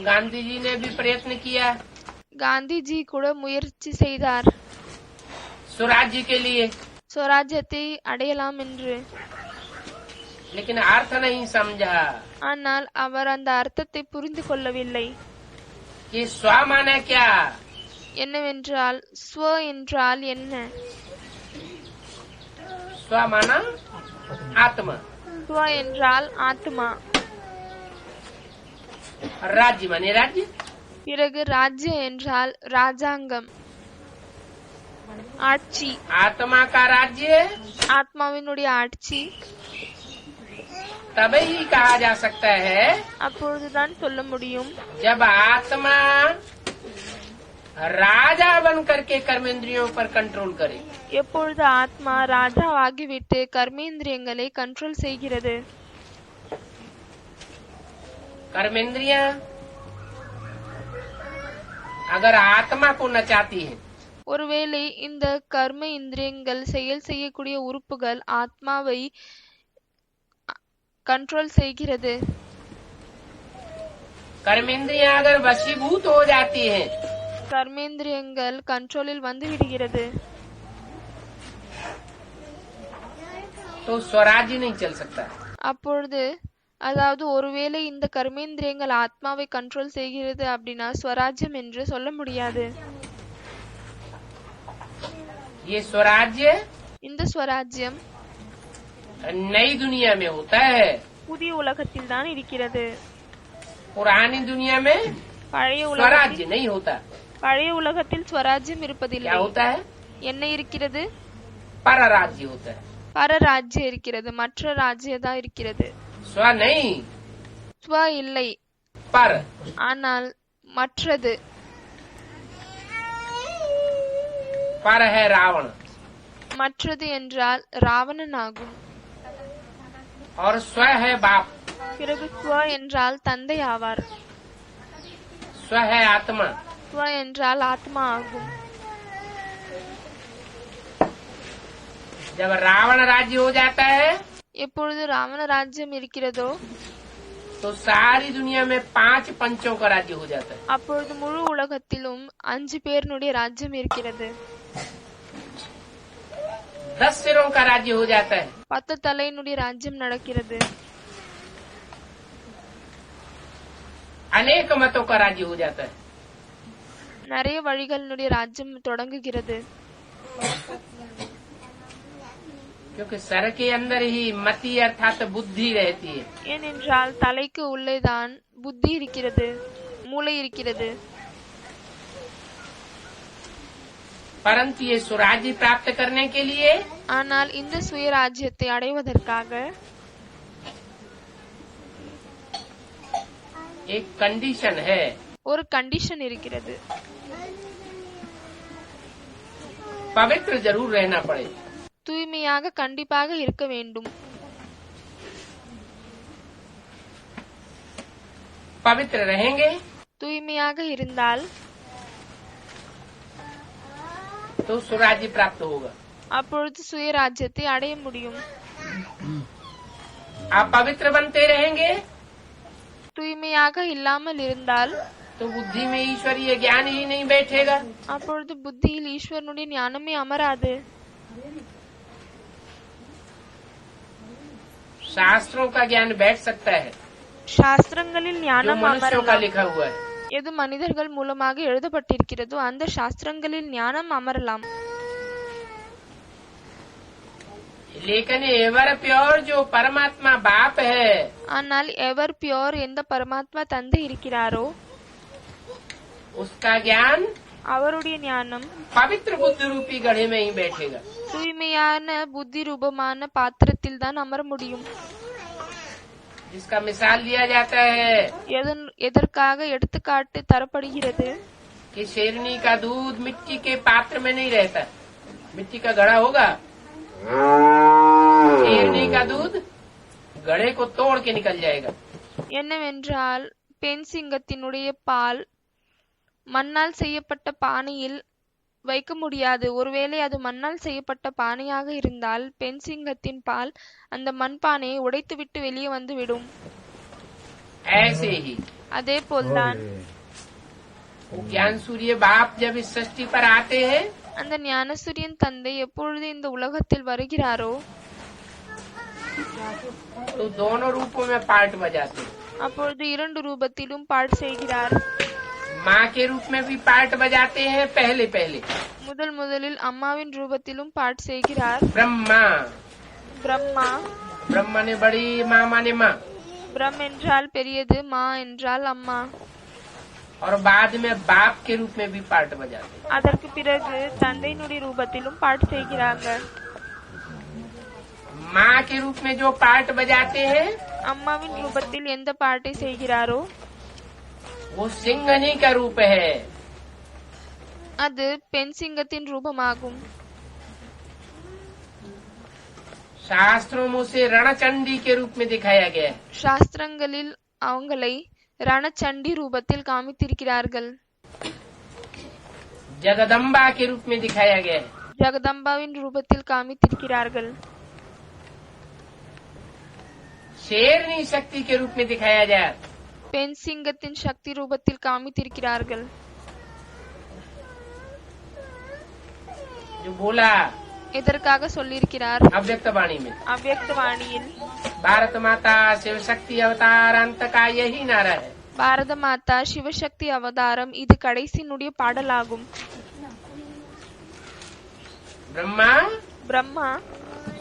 गांधी जी ने भी प्रयत्न किया காந்திஜி கூட முயற்சி செய்தார் स्वराज्य के लिए, சுவராஜ்யத்தை அடையலாம் என்று. लेकिन अर्थ नहीं समझा ஆனால் அவர் அந்த அர்த்தத்தை புரிந்து கொள்ளவில்லை. कि स्व माने क्या। என்னவென்றால் ஸ்வ என்றால் என்ன? स्व माना आत्मा, ஸ்வ என்றால் ஆத்மா, राज्य माने राज्य, பிறகு ராஜ்ய என்றால் ராஜாங்கம், ஆட்சி. आत्मा का राज्य ஆத்மாவினுடைய ஆட்சி. तभी ही कहा जा सकता है அப்பொழுதுதான் சொல்ல முடியும் जब आत्मा राजा बन करके कर्मेंद्रियों पर कंट्रोल करे। எப்பொழுது ஆத்மா ராஜாவாகிவிட்டு கர்மேந்திரியங்களை கண்ட்ரோல் செய்கிறது. कर्मेंद्रियां अगर आत्मा को नचाती है ஒருவேளை இந்த கர்ம இந்திரியங்கள் செயல் செய்யக்கூடிய உறுப்புகள் ஆத்மாவை கண்ட்ரோல் செய்கிறது. कर्मेंद्रियां अगर वशीभूत हो जाती हैं கர்மேந்திரியங்கள் கண்ட்ரோலில் வந்து விடுகிறது. तो स्वराज्य नहीं चल सकता। அப்பொழுது அதாவது ஒருவேளை இந்த கர்மேந்திரியங்கள் ஆத்மாவை கண்ட்ரோல் செய்கிறது அப்படின்னா ஸ்வராஜ்யம் என்று சொல்ல முடியாது. ये स्वराज्य இந்த ஸ்வராஜ்யம் नई दुनिया में होता है, புதிய உலகத்தில் தான் இருக்கிறது. पुरानी दुनिया में பழைய स्वराज्य नहीं होता। உலகத்தில் ஸ்வராஜ்யம் क्या இருப்பதில்லை. होता है? என்ன இருக்கிறது? परराज्य होता है। பரராஜ்யம் இருக்கிறது, மற்ற ராஜ்யம் தான் இருக்கிறது. स्व नहीं, ஸ்வ இல்லை, पर। ஆனால் மற்றது. पर है रावण, மற்றது என்றால் ராவணன் ஆகும். और स्व है बाप, பிறகு ஸ்வ என்றால் தந்தை ஆவார். स्व है आत्मा। ஸ்வ என்றால் ஆத்மா ஆகும். जब रावण राज्य हो जाता है எப்பொழுது ராவண ராஜ்யம் இருக்கிறதோ तो सारी दुनिया में 5 पंचों का राज्य हो जाता है। அப்பொழுது முழு உலகத்திலும் 5 பேருடைய ராஜ்யம் இருக்கிறது. 10 सिरों का राज्य हो जाता है। 10 தலையினுடைய ராஜ்யம் நடக்கிறது. अनेक मतों का राज्य हो जाता है। நிறைய வழிகளினுடைய ராஜ்யம் தொடங்குகிறது. क्योंकि सर के अंदर ही मति अर्थात बुद्धि रहती है। ஏனென்றால் தலைக்கு உள்ளேதான் புத்தி இருக்கிறது, மூளை இருக்கிறது. परंतु ये स्वराज्य प्राप्त करने के लिए ஆனால் இந்த சுயராஜ்யத்தை அடைவதற்காக एक कंडीशन है। ஒரு கண்டிஷன் இருக்கிறது. पवित्र जरूर रहना पड़े। தூய்மையாக கண்டிப்பாக இருக்க வேண்டும். पवित्र रहेंगे தூய்மையாக இருந்தால் तो स्वराज्य प्राप्त होगा। அப்பொழுது சுயராஜ்யத்தை அடைய முடியும். आप पवित्र बनते रहेंगे தூய்மையாக இல்லாமல் இருந்தால் तो बुद्धि में ईश्वरीय ज्ञान ही नहीं बैठेगा। அப்பொழுது புத்தியில் ஈஸ்வரனுடைய ஞானமே அமராது. शास्त्रों का ज्ञान बैठ सकता है சாஸ்திரங்களில் जो ஞானம் मनुष्यों का அமரலாம். लिखा हुआ है, எது மனிதர்கள் மூலமாக எழுதப்பட்டிருக்கிறதோ அந்த சாஸ்திரங்களில் ஞானம் அமரலாம். लेकिन एवर प्योर जो परमात्मा बाप है ஆனால் எவர் பியோர் எந்த பரமாத்மா தந்தை இருக்கிறாரோ उसका ज्ञान அவருடைய ஞானம் पवित्र बुद्धि रूपी गढ़े में ही बैठेगा। தூய்மையான புத்தி ரூபமான பாத்திரத்தில் தான் அமர முடியும். जिसका मिसाल दिया जाता है எதற்காக எடுத்துக்காட்டு தரப்படுகிறது? कि शेरनी का दूध मिट्टी के पात्र में नहीं रहता। मिट्टी का घड़ा होगा, शेरनी का दूध घड़े को तोड़ के निकल जाएगा। என்னவென்றால் பெண் சிங்கத்தினுடைய பால் மண்ணால் செய்யப்பட்ட பானையில் வைக்க முடியாது. ஒருவேளை அது மண்ணால் செய்யப்பட்ட பானையாக இருந்தால் பெண் சிங்கத்தின் பால் அந்த மண்பானையை உடைத்துவிட்டு வெளியே வந்து விடும். ऐसे ही அதே போல்தான் ज्ञान सूर्य बाप जब इस सृष्टि पर आते हैं அந்த ஞானசூரியன் தந்தை எப்பொழுது இந்த உலகத்தில் வருகிறாரோ तो दोनों रूपों में पार्ट बजाते हैं। அப்பொழுது 2 ரூபத்திலும் பாட் செய்கிறார். माँ के रूप में भी पार्ट बजाते हैं पहले पहले। முதலில் அம்மாவின் ரூபத்திலும் பாட் செய்கிறார். ब्रह्मा, பிரம்மா, ब्रह्मा ने बड़ी, माँ माने माँ, பிரம் என்றால் பெரியது, மா என்றால் அம்மா. और बाद में बाप के रूप में भी पार्ट बजाते हैं। அதற்கு பிறகு தந்தையினுடைய ரூபத்திலும் பாட் செய்கிறாங்க. माँ के रूप में जो पार्ट बजाते हैं அம்மாவின் ரூபத்தில் எந்த பாட்டை செய்கிறாரோ वो सिंघनी का रूप है। அது பெண் சிங்கத்தின் ரூபமாகும். शास्त्रों में उसे रणचंडी के रूप में दिखाया गया है। சாஸ்திரங்களில் அவங்களை ரணச்சண்டி ரூபத்தில் காமித்திருக்கிறார்கள். जगदम्बा के रूप में दिखाया गया है। ஜெகதம்பாவின் ரூபத்தில் காமித்திருக்கிறார்கள். शेरनी शक्ति के रूप में दिखाया जाए, பெண் சிங்கத்தின் சக்தி ரூபத்தில் காமித்திருக்கிறார்கள். जो बोला எதற்காக சொல்லியிருக்கிறார்? अव्यक्त वाणी में அவ்யக்த வாணியில் भारत माता शिव शक्ति अवतार अंत का यही नारा है। பாரத மாதா சிவசக்தி அவதாரம் இது கடைசியினுடைய பாடலாகும். ब्रह्मा பிரம்மா,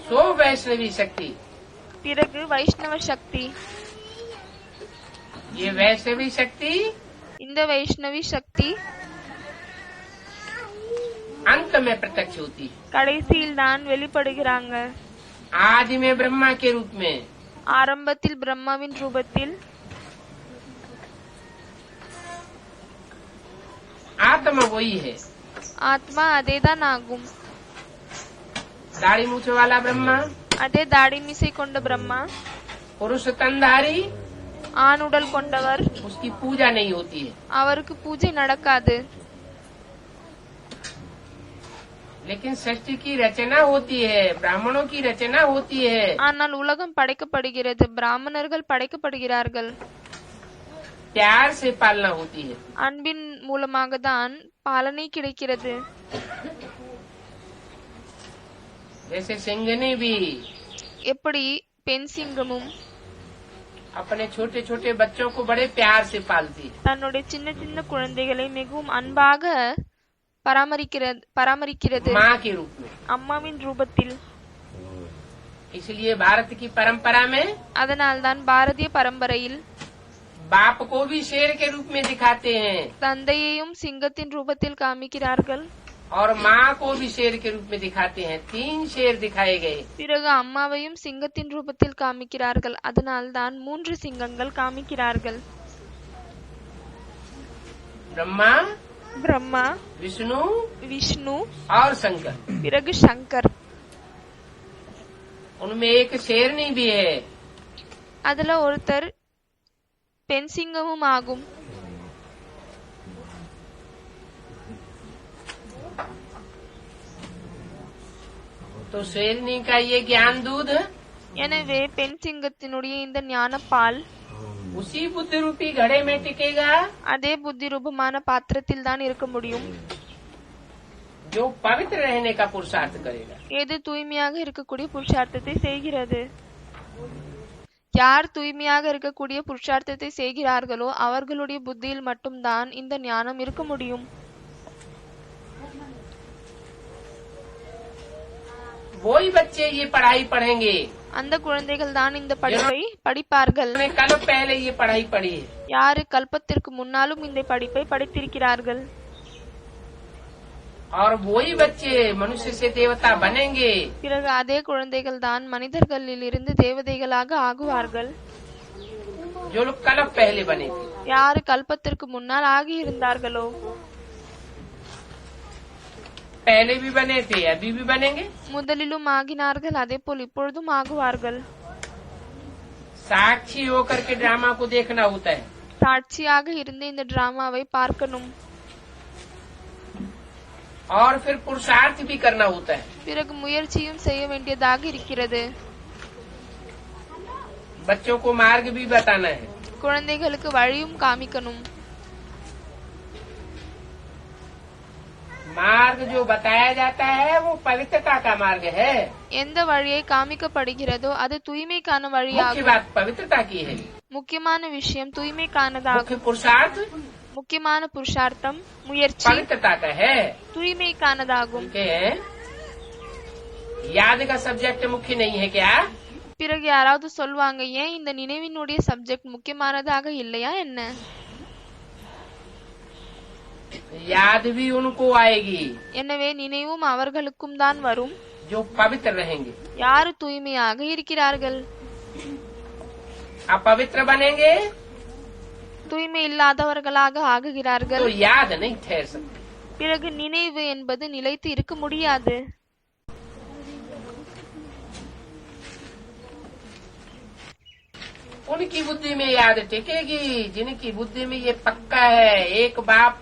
सो वैष्णवी शक्ति, பிறகு வைஷ்ணவ சக்தி. ये वैष्णवी शक्ति இந்த வைஷ்ணவி சக்தி अंत में प्रत्यक्ष होती है। கடைசியில் தான் வெளிப்படுகிறாங்க. आदि में ब्रह्मा के रूप में, ஆரம்பத்தில் பிரம்மாவின் ரூபத்தில் आत्मा वही है। ஆத்மா அதேதான் ஆகும். दाढ़ी मूछ वाला ब्रह्मा, அதே தாடி மீசை கொண்ட பிரம்மா, पुरुष तनधारी, ஆணுடல் கொண்டவர், उसकी पूजा नहीं होती है। அவருக்கு பூஜை நடக்காது. लेकिन सृष्टि की रचना होती है, ब्राह्मणों की रचना होती है। ஆனால் உலகம் படைக்கப்படுகிறது, பிராமணர்கள் படைக்கப்படுகிறார்கள். प्यार से पालना होती है। அன்பின் மூலமாக தான் பாலனை கிடைக்கிறது. जैसे सिंघनी भी எப்படி பெண் சிங்கமும் अपने छोटे छोटे बच्चों को बड़े प्यार से पालती है। தன்னுடைய சின்ன சின்ன குழந்தைகளை மிகவும் அன்பாக பராமரிக்கிறது माँ के रूप में। அம்மாவின் ரூபத்தில். इसलिए भारत की परंपरा में அதனால்தான் பாரதிய பரம்பரையில் बाप को भी शेर के रूप में दिखाते हैं தந்தையையும் சிங்கத்தின் ரூபத்தில் காமிக்கிறார்கள். और माँ को भी शेर के रूप में दिखाते हैं। 3 शेर दिखाए गए। பிறகு அம்மாவையும் சிங்கத்தின் ரூபத்தில் காமிக்கிறார்கள். அதனால்தான் 3 சிங்கங்கள் காமிக்கிறார்கள். ब्रह्मा, பிரம்மா, विष्णु விஷ்ணு, और शंकर। பிறகு சங்கர். उनमें एक शेरनी भी है। அதுல ஒருத்தர் பெண் சிங்கமும் ஆகும். तो शेरनी का ये ज्ञान दूध எனவே பெண் சிங்கத்தினுடைய இந்த ஞானப்பால் उसी बुद्धि रूपी घड़े में टिकेगा அதே புத்தி ரூபமான பாத்திரத்தில் தான் இருக்க முடியும். जो पवित्र रहने का पुरुषार्थ करेगा। எது தூய்மையாக இருக்கக்கூடிய புருஷார்த்தத்தை செய்கிறது. யார் தூய்மையாக இருக்கக்கூடிய புருஷார்த்தத்தை செய்கிறார்களோ அவர்களுடைய புத்தியில் மட்டும்தான் இந்த ஞானம் இருக்க முடியும். वही बच्चे ये पढ़ाई पढ़ेंगे। அந்த குழந்தைகள் தான் இந்த படிப்பை படிப்பார்கள். कल पहले ये पढ़ाई पढ़ी है। யாரு கல்பத்திற்கு முன்னாலும் இந்த படிப்பை படித்திருக்கிறார்கள். और वही बच्चे मनुष्य से देवता बनेंगे। பிறகு அதே குழந்தைகள் தான் மனிதர்களில் இருந்து தேவதைகளாக ஆகுவார்கள். जो लोग कल पहले बने थे। யாரு கல்பத்திற்கு முன்னால் ஆகி இருந்தார்களோ पहले भी बने थे, अभी भी बनेंगे। முதலிலும் ஆகினார்கள், அதே போல் இப்பொழுதும் ஆகுவார்கள். साक्षी होकर के ड्रामा को देखना होता है। சாட்சியாக இருந்து இந்த டிராமாவை பார்க்கணும். और फिर पुरुषार्थ भी करना होता है। பிறகு முயற்சியும் செய்ய வேண்டியதாக இருக்கிறது. बच्चों को मार्ग भी बताना है। குழந்தைகளுக்கு வழியும் காமிக்கணும். मार्ग जो बताया जाता है वो पवित्रता का मार्ग है। எந்த வழியை காமிக்கப்படுகிறதோ அது தூய்மைக்கான मुख्य வழியாகும். बात पवित्रता की है। முக்கியமான விஷயம் தூய்மைக்கானதாகும். मुख्य पुरुषार्थ முக்கியமான புருஷார்த்தம் முயற்சி पवित्रता का है। தூய்மைக்கானதாகும். ठीक है। याद का सब्जेक्ट मुख्य नहीं है क्या? பிறகு யாராவது சொல்வாங்க, ஏன் இந்த நினைவினுடைய சப்ஜெக்ட் முக்கியமானதாக இல்லையா என்ன? याद भी उनको आएगी எனவே நினைவும் அவர்களுக்கும் தான் வரும் जो पवित्र रहेंगे। யாரு தூய்மையாக இருக்கிறார்கள். अपवित्र बनेंगे தூய்மை இல்லாதவர்களாக ஆகுகிறார்கள். तो याद नहीं ठहर सकती। பிறகு நினைவு என்பது நிலைத்து இருக்க முடியாது. उनकी बुद्धि में याद टिकेगी जिनकी बुद्धि में ये पक्का है। एक बाप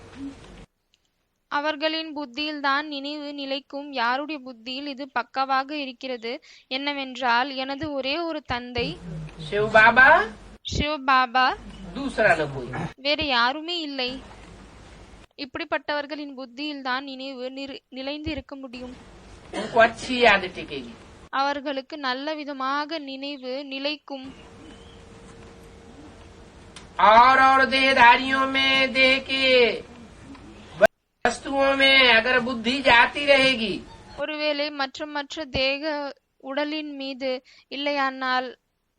அவர்களின் புத்தியில் தான் நினைவு நிலைக்கும். யாருடைய புத்தியில் இது பக்காவாக இருக்கிறது என்னவென்றால், எனது ஒரே ஒரு தந்தை शिव बाबा, சிவ பாபா, दूसरा न कोई। வேற யாருமே இல்லை. இப்படிப்பட்டவர்களின் புத்தியில் தான் நினைவு நிலைந்து இருக்க முடியும். उनको अच्छी याद टिकेगी। அவர்களுக்கு நல்ல விதமாக நினைவு நிலைக்கும். और देहधारियों में देह के वस्तुओं में अगर बुद्धि जाती रहेगी ஒருவேளை மற்ற தேக உடலின் மீது இல்லையானால்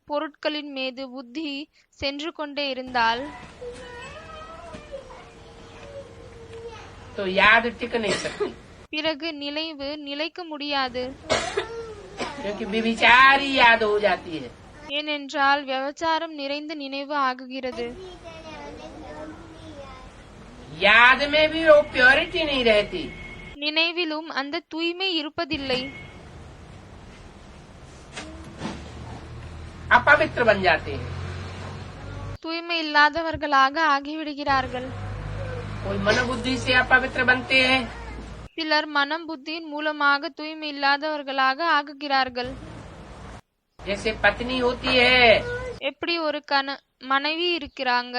பொருட்களின் மீது புத்தி சென்று கொண்டே இருந்தால் तो याद टिक नहीं सकती। பிறகு நினைவு நிலைக்க முடியாது. क्योंकि विभिचार ही याद हो जाती है। ஏனென்றால் விபச்சாரம் நிறைந்த நினைவு ஆகுகிறது. याद में भी वो प्योरिटी नहीं रहती, நினைவிலும் அந்த தூய்மை இருப்பதில்லை. अपवित्र बन जाते हैं। தூய்மை இல்லாதவர்களாக ஆகிவிடுகிறார்கள். कोई मन बुद्धि से अपवित्र बनते हैं, சிலர் மனம் புத்தியின் மூலமாக தூய்மை இல்லாதவர்களாக ஆகுகிறார்கள். जैसे पत्नी होती है, எப்படி ஒரு மனைவி இருக்கிறாங்க,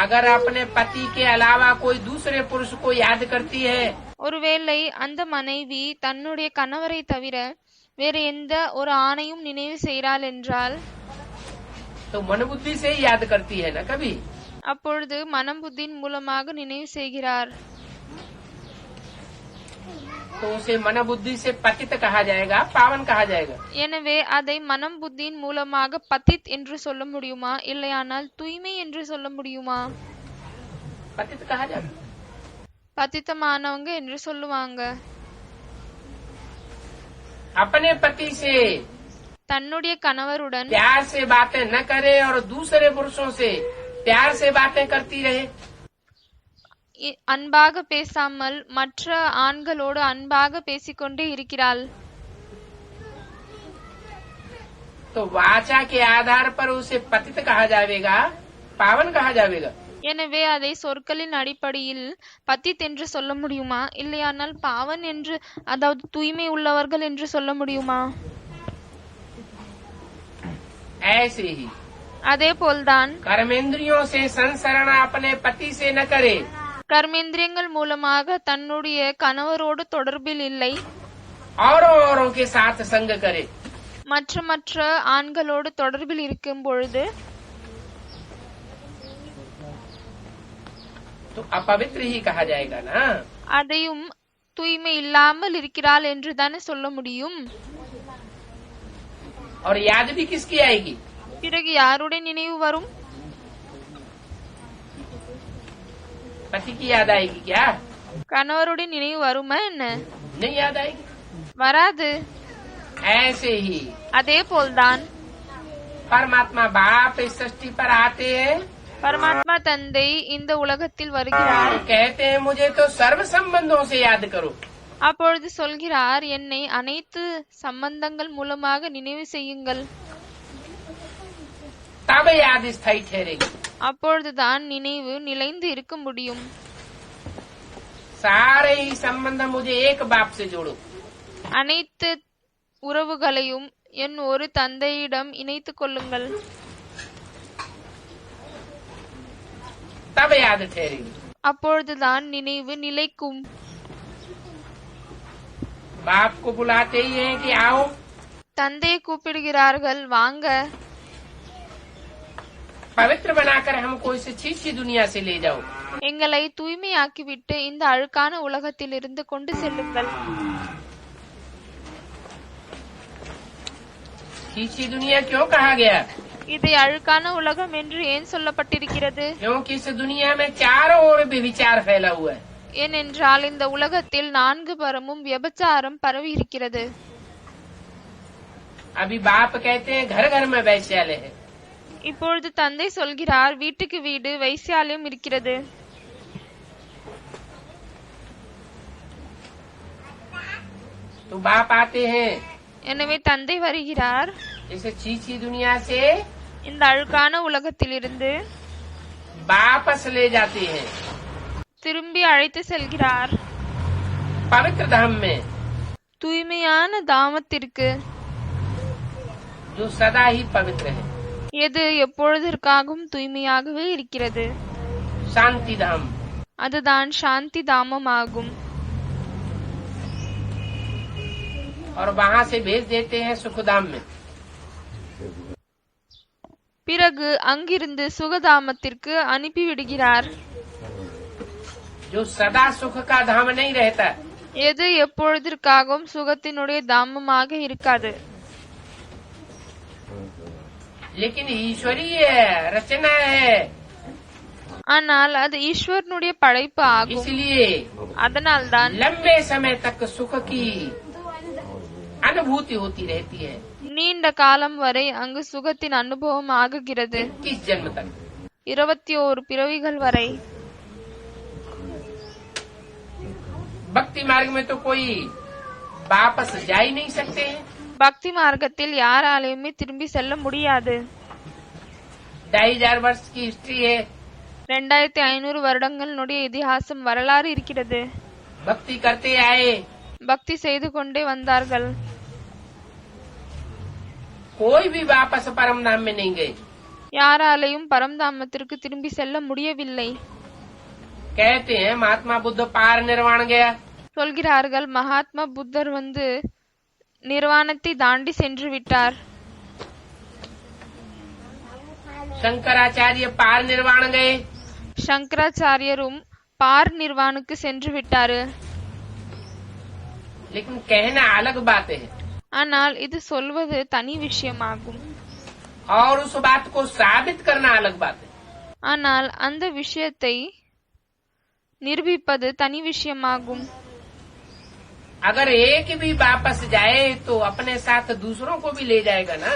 अगर अपने पति के अलावा कोई दूसरे पुरुष को याद करती है, ஒருவேளை அந்த மனைவி தன்னுடைய கணவரை தவிர வேற எந்த ஒரு ஆணையும் நினைவு செய்கிறாள் என்றால், तो मन बुद्धि से ही याद करती है ना कभी, அப்பொழுது மனம் புத்தியின் மூலமாக நினைவு செய்கிறார். तो उसे मन बुद्धि से पतित कहा जाएगा, पावन कहा जाएगा। எனவே அதை மனம் புத்தியின் மூலமாக பतित என்று சொல்ல முடியுமா, இல்லையானால் தூய்மை என்று சொல்ல முடியுமா? पतित कहा जाएगा। பतिத்தமானவங்க என்று சொல்லுவாங்க. अपने पति से தன்னுடைய கணவருடன் प्यार से बातें न करे और दूसरे पुरुषों से प्यार से बातें करती रहे, அன்பாக பேசாமல் மற்ற ஆண்களோடு அன்பாக பேசிக்கொண்டே இருக்கிறாள். तो वाचा के आधार पर उसे पतित कहा जाएगा, पावन कहा जाएगा। எனவே அதை சொற்களின் அடிப்படையில் பतित என்று சொல்ல முடியுமா, இல்லையானால் பாவன் என்று, அதாவது தூய்மை உள்ளவர்கள் என்று சொல்ல முடியுமா? ऐसे ही அதே போல்தான் कर्मेंद्रियों से संसरण अपने पति से न करे, கர்மேந்திரியங்கள் மூலமாக தன்னுடைய கணவரோடு தொடர்பில் இல்லை, औरों के साथ संग करे, மற்ற ஆண்களோடு தொடர்பில் இருக்கும் பொழுது तो अपवित्र ही कहा जाएगा ना। அதையும் தூய்மை இல்லாமல் இருக்கிறாள் என்று தானே சொல்ல முடியும். और याद भी किसकी आएगी? பிறகு யாருடைய நினைவு வரும்? पति की याद आएगी क्या? கணவருடைய நினைவு வருமா என்ன? नहीं याद आएगी। வராது. ऐसे ही அதே போல்தான் परमात्मा बाप इस सृष्टि पर आते हैं, பரமாத்மா தந்தை இந்த உலகத்தில் வருகிறார். कहते हैं मुझे तो सर्व संबंधों से याद करो, அப்பொழுது சொல்கிறார், என்னை அனைத்து சம்பந்தங்கள் மூலமாக நினைவு செய்யுங்கள். तब याद स्थायी ठहरेगी। அப்பொழுதுதான் நினைவு நிலைந்து இருக்க முடியும். सारे ही संबंध मुझे एक बाप से जोड़ो, அனைத்து உறவுகளையும் என் ஒரு தந்தையிடம் இணைத்துக் கொள்ளுங்கள். तब याद ठहरेगी। அப்பொழுதுதான் நினைவு நிலைக்கும். बाप को बुलाते ही हैं कि आओ, தந்தையை கூப்பிடுகிறார்கள், வாங்க. पवित्र बनाकर हमको इस छीछी दुनिया से ले जाओ, எங்களை தூய்மையாக்கிவிட்டு இந்த அழுக்கான உலகத்திலிருந்து கொண்டு செல்லுங்கள். छीछी दुनिया क्यों कहा गया? இதை அழுக்கான உலகம் என்று ஏன் சொல்லப்பட்டிருக்கிறது? क्योंकि इस दुनिया में चारों ओर व्यभिचार फैला हुआ है। ஏனென்றால் இந்த உலகத்தில் 4 புறமும் விபச்சாரம் பரவி இருக்கிறது. अभी बाप कहते हैं घर घर में वैश्यालय है, இப்பொழுது தந்தை சொல்கிறார், வீட்டுக்கு வீடு வைசியாலயம் இருக்கிறது. तो बाप आते हैं எனவே தந்தை வருகிறார், इस छीछी दुनिया से இந்த அழுக்கான உலகத்திலிருந்து वापस ले जाते हैं திரும்பி அழைத்து செல்கிறார் पवित्र धाम में, தூய்மையான தாமத்திற்கு, जो सदा ही पवित्र है, எது எப்பொழுதற்காகவும் தூய்மையாகவே இருக்கிறது. शांति धाम। அதுதான் சாந்தி தாமம் ஆகும். और वहाँ से भेज देते हैं सुखधाम में। பிறகு அங்கிருந்து சுகதாமத்திற்கு அனுப்பிவிடுகிறார். जो सदा सुख का धाम नहीं रहता, எது எப்பொழுதற்காகவும் சுகத்தினுடைய தாமமாக இருக்காது. लेकिन ईश्वरीय रचना है, ஆனால் அது ஈஸ்வரனுடைய படைப்பு ஆகும். इसलिए அதனால்தான் लंबे समय तक सुख की अनुभूति होती रहती है। நீண்ட காலம் வரை அங்கு சுகத்தின் அனுபவம் ஆகுகிறது. 21 जन्म तक 21 பிறவிகள் வரை. भक्ति मार्ग में तो कोई वापस जा ही नहीं सकते हैं. பக்தி மார்க்கத்தில் யாராலையுமே திரும்பி செல்ல முடியாது. 2500 वर्ष की हिस्ट्री है. 2500 வருடங்களுடைய இதிகாசம் வரலாறு இருக்கிறது. भक्ति करते आए, பக்தி செய்து கொண்டே வந்தார்கள். कोई भी वापस परम धाम में नहीं गए. யாராலையும் பரம்தாமத்திற்கு திரும்பி செல்ல முடியவில்லை. कहते हैं महात्मा बुद्ध पार निर्वाण गया. சொல்கிறார்கள் மகாத்மா புத்தர் நிர்வாணத்தை தாண்டி சென்று விட்டார். शंकराचार्य पार निर्वाण गए. சங்கராச்சாரியரும் பார் நிர்வாணுக்கு சென்று விட்டாரு. लेकिन कहना अलग बात है ஆனால் இது சொல்வது தனி விஷயமாகும். और उस बात को साबित करना अलग बात है. ஆனால் அந்த விஷயத்தை நிரூபிப்பது தனி விஷயமாகும். अगर एक भी वापस जाए तो अपने साथ दूसरों को भी ले जाएगा ना.